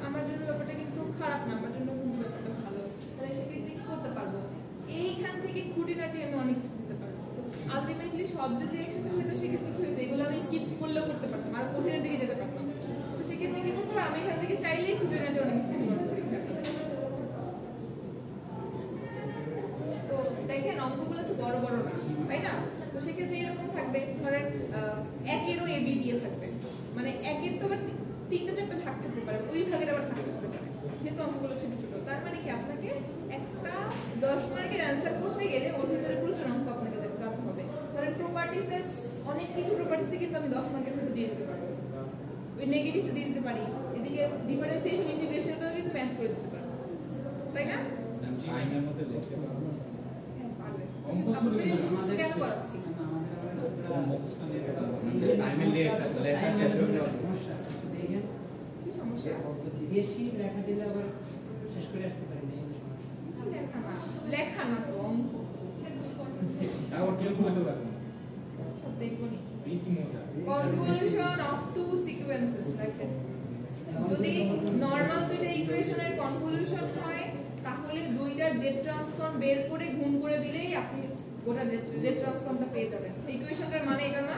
আমার জন্য ব্যাপারটা কিন্তু খারাপ না আমার জন্য কিন্তু ব্যাপারটা ভালো তাহলে সেক্ষেত্রে কি করতে পারবো এইখান থেকে খুঁটিনাটি আমি অনেক কিছু দিতে পারবো আলটিমেটলি সব যদি একসাথে হইতো সেক্ষেত্রে কি হইতো এগুলো আমি স্কিপ করলেও করতে পারতাম আর কঠিনের দিকে যেতে পারতাম তো সেক্ষেত্রে কি করতে আমি এখান থেকে চাইলেই খুঁটিনাটি অনেক কিছু পরীক্ষা তো দেখেন অঙ্কগুলো তো বড় বড় না তাই না তো সেক্ষেত্রে এরকম থাকবে ধরেন একেরও এ বি দিয়ে থাকবে মানে একের তো আবার 3-4টা ভাগ থাকতে পারে ওই ভাগের আবার ভাগ থাকতে পারে যেহেতু অঙ্কগুলো ছোট ছোট তার মানে কি আপনাকে একটা 10 মার্কের অ্যান্সার করতে গেলে ওর ভিতরে প্রচুর অঙ্ক আপনাকে দেখতে হবে ধরেন প্রপার্টিসের অনেক কিছু প্রপার্টিসে কিন্তু আমি 10 মার্কের ভিতরে দিয়ে দিতে পারবো ওই নেগেটিভ দিয়ে দিতে পারি এদিকে ডিফারেন্সিয়েশন ইন্টিগ্রেশনটাও কিন্তু ম্যাথ করে দিতে পারবো তাই না টাইমের মধ্যে লিখতে পারবো হ্যাঁ পারবে অঙ্ক শুরু আমাদের কেন করাচ্ছি টাইমে লেখা শেষ হয়ে যাবে কি সমস্যা বেশি লেখা দিলে আবার শেষ করে আসতে পারি না লেখা না তো অঙ্ক আবার কেউ বলতে পারবে আচ্ছা দেখুন এই কি মজা কনভলিউশন অফ টু সিকোয়েন্সেস দেখেন যদি নরমাল দুইটা ইকুয়েশনের কনভলিউশন হয় তাহলে দুইটার জেড ট্রান্সফর্ম বের করে গুণ করে দিলেই আপনি গোটা জেড ট্রান্সফর্মটা পেয়ে যাবেন ইকুয়েশনটার মানে এটা না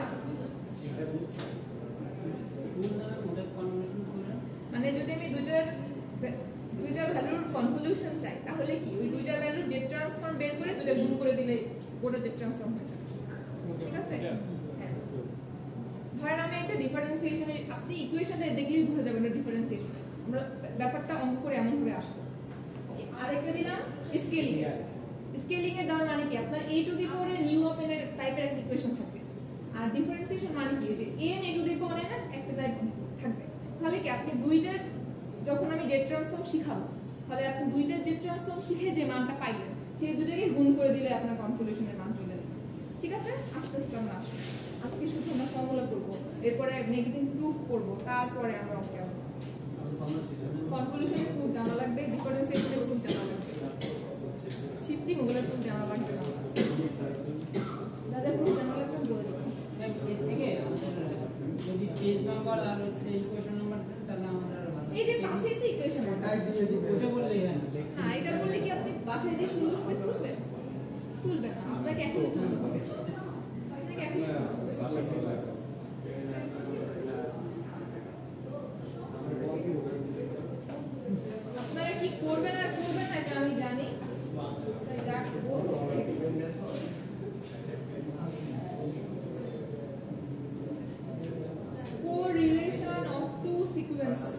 মানে যদি আমি দুইটার ভ্যালুর কনভলিউশন চাই তাহলে কি ওই দুইটার ভ্যালুর জেড ট্রান্সফর্ম বের করে দুইটা গুণ করে দিলে গোটা জেড ট্রান্সফর্ম হয়ে যাবে ঠিক আছে হ্যাঁ ধরেন আমি একটা ডিফারেন্সিয়েশনের আপনি ইকুয়েশনটা দেখলেই বুঝে যাবেন ডিফারেন্সিয়েশন আমরা ব্যাপারটা অঙ্ক করে এমন ভাবে আসবো আরেকটা দিলাম স্কেলিং এর দাম মানে কি আপনার a to the power new of n এর টাইপের একটা ইকুয়েশন থাকবে আর ডিফারেন্সিয়েশন মানে কি যে n a to the power n একটা টাইপ থাকবে তাহলে কি আপনি দুইটার যখন আমি জেড ট্রান্সফর্ম শিখাবো তাহলে আপনি দুইটার জেড ট্রান্সফর্ম শিখে যে মানটা পাইলেন সেই দুটোকে গুণ করে দিলে আপনার কনভলিউশনের মান চলে যাবে ঠিক আছে আস্তে আস্তে আমরা আসবো আজকে শুধু আমরা ফর্মুলা করব এরপরে নেক্সট দিন প্রুফ করব তারপরে আমরা অঙ্কে আসবো কনভলিউশন খুব জানা লাগবে ডিফারেন্সিয়েশন খুব জানা লাগবে শিফটিং ওগুলো খুব জানা লাগবে দাদা খুব জানা লাগবে বলে দেবেন এর থেকে আমাদের যদি পেজ নাম্বার আর হচ্ছে ইকুয়েশন নাম্বার তাহলে আমাদের আরো ভালো এই যে পাশেই তো ইকুয়েশন ওটা বললেই হয় না না এটা বললে কি আপনি বাসায় যে সুন্দর করে তুলবেন না আপনাকে এখন তুলতে হবে আপনারা কি করবেন আর করবেন না এটা আমি জানি, তাই যা বলছি correlation of two sequences.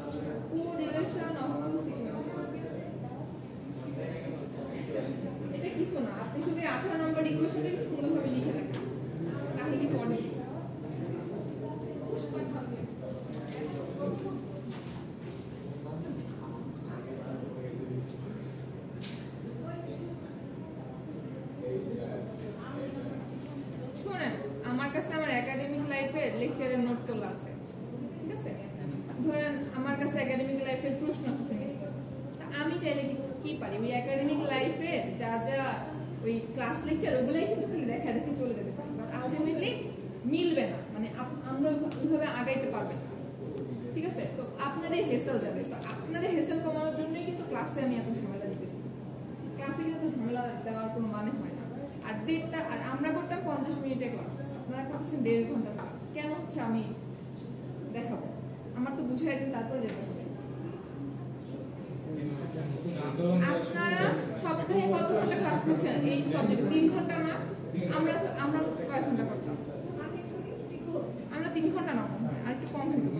Correlation of two sequences. এটা কিছু না, আপনি শুধু 18 নম্বর ইকুয়েশনটা সুন্দরভাবে লিখে রাখেন, তাহলে কি পড়ে। শুনেন, আমার কাছে আমার একাডেমিক লাইফের লেকচারের নোট তোলা আছে, ঠিক আছে? ধরেন আমার কাছে একাডেমিক লাইফের প্রশ্ন আছে সেমিস্টার, তা আমি চাইলে কি পারি ওই একাডেমিক লাইফের যা যা ওই ক্লাস লেকচার ওগুলাই কিন্তু খালি দেখা দেখে চলে যেতে পারি, বাট আলটিমেটলি মিলবে না, মানে আমরা ওইভাবে আগাইতে পারবেন না, ঠিক আছে? তো আপনাদের হেসেল যাবে, তো আপনাদের হেসেল কমানোর জন্যই কিন্তু ক্লাসে আমি এত ঝামেলা দিতেছি। ক্লাসে কিন্তু ঝামেলা দেওয়ার কোনো মানে হয় না। আর আমরা করতাম 50 মিনিটের ক্লাস, আপনারা করতেছেন 1.5 ঘন্টার ক্লাস। কেন হচ্ছে আমি দেখাবো, আমার তো বুঝাই দিন তারপর যেতে হবে। আপনারা সপ্তাহে কত ঘন্টা ক্লাস করছেন এই সাবজেক্ট? 3 ঘন্টা না? আমরা কয় ঘন্টা করতাম? আমরা 3 ঘন্টা না, আর একটু কম হতো।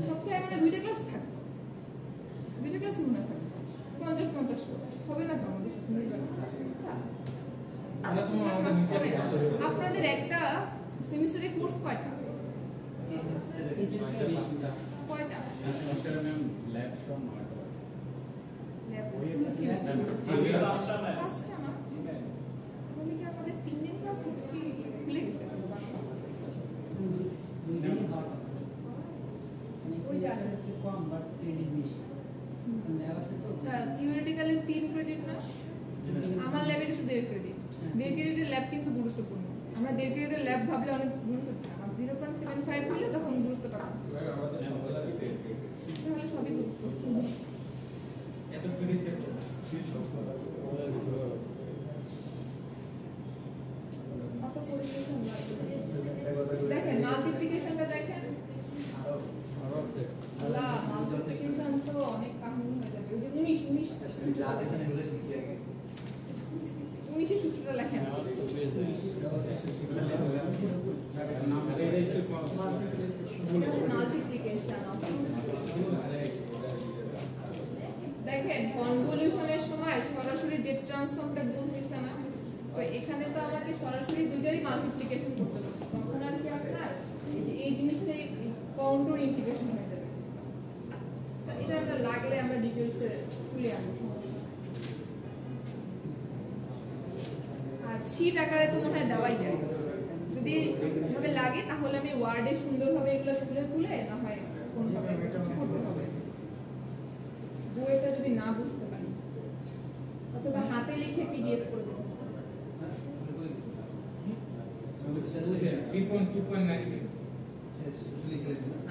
সপ্তাহে মানে 2টা ক্লাস থাকবে, 2টা ক্লাস মনে থাকবে 50-50 হবে না তো আমাদের সাথে মিলবে না। আচ্ছা, আপনাদের একটা সেমিস্টারে কোর্স কয়টা? কয়টা? ল্যাব সব 9টা। ল্যাব 5টা না? তাহলে কি আমাদের 3 দিন ক্লাস হচ্ছে? ভুলে গেছে ওই জায়গা কম বাট ক্রেডিট বেশি। ল্যাব আছে তো থিওরিটিক্যালি 3 ক্রেডিট না? আমার ল্যাবের শুধু 1.5 ক্রেডিট। 1.5 ক্রেডিটের ল্যাব কিন্তু গুরুত্বপূর্ণ। আমরা 1.5 ক্রেডিটের ল্যাব ভাবলে অনেক গুরুত্ব দিই। আমার 0.75 হলে তখন গুরুত্বটা কম। তাহলে সবই গুরুত্বপূর্ণ। এত ক্রেডিট দেখো দেখেন মাল্টিপ্লিকেশনটা দেখেন, মাল্টিপ্লিকেশন তো অনেক কাহিনী হয়ে যাবে। ওই যে 19 সূত্রটা লেখেন। মাল্টিপ্লিকেশন দেখেন কনভলিউশনের সময় সরাসরি জেড ট্রান্সফর্মটা গুণ হইছে না, তো এখানে তো আমাকে সরাসরি দুইটারই মাল্টিপ্লিকেশন করতে হচ্ছে, তখন আর কি আপনার এই জিনিসটাই কন্ট্রোল ইন্টিগ্রেশন হয়ে যাবে। এটা আমরা লাগলে আমরা ডিটেইলসে খুলে আনবো, সমস্যা। আর শীট আকারে তো মনে হয় দেওয়াই যায়, যদি এভাবে লাগে তাহলে আমি ওয়ার্ডে সুন্দরভাবে এগুলো খুলে না হয় কোনভাবে করতে হবে। বইটা যদি না বুঝতে পারি অথবা হাতে লিখে পিডিএফ করে দেবো।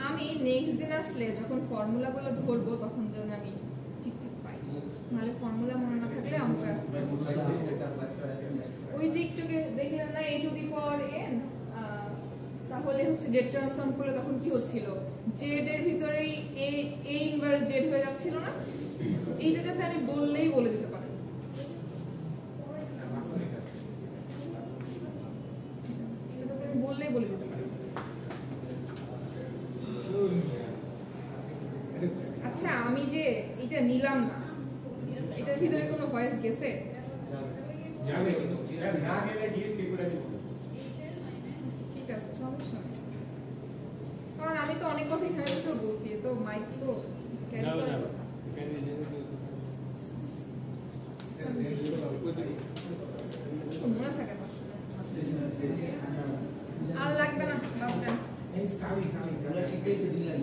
আমি নেক্সট দিন আসলে যখন ফর্মুলাগুলো ধরবো তখন যেন আমি ঠিকঠাক পাই, নাহলে ফর্মুলা মনে না থাকলে অঙ্ক আসতে পারবো। ওই যে একটু দেখলেন না a to the power n, তাহলে হচ্ছে জেড ট্রান্সফর্ম করলে তখন কি হচ্ছিল, জেড এর ভিতরেই a ইনভার্স জেড হয়ে যাচ্ছিল না? এইটা যাতে আমি বললেই বলে দিতে পারি। এটা যাতে আমি বললেই বলে দিতে পারি। আচ্ছা, আমি যে এটা নিলাম না, এটার ভিতরে কোনো ভয়েস গেছে? যাবে কিন্তু না গেলে ডিএসপি করে দিব। ঠিক আছে, সমস্যা নেই, কারণ আমি তো অনেক কথা এখানে বসে বলছি, তো মাইক তো ক্যারি করে মনে থাকে না, আর লাগবে না, বাদ দেন। এই স্টাডি আমরা শিখেই তো দিলেন।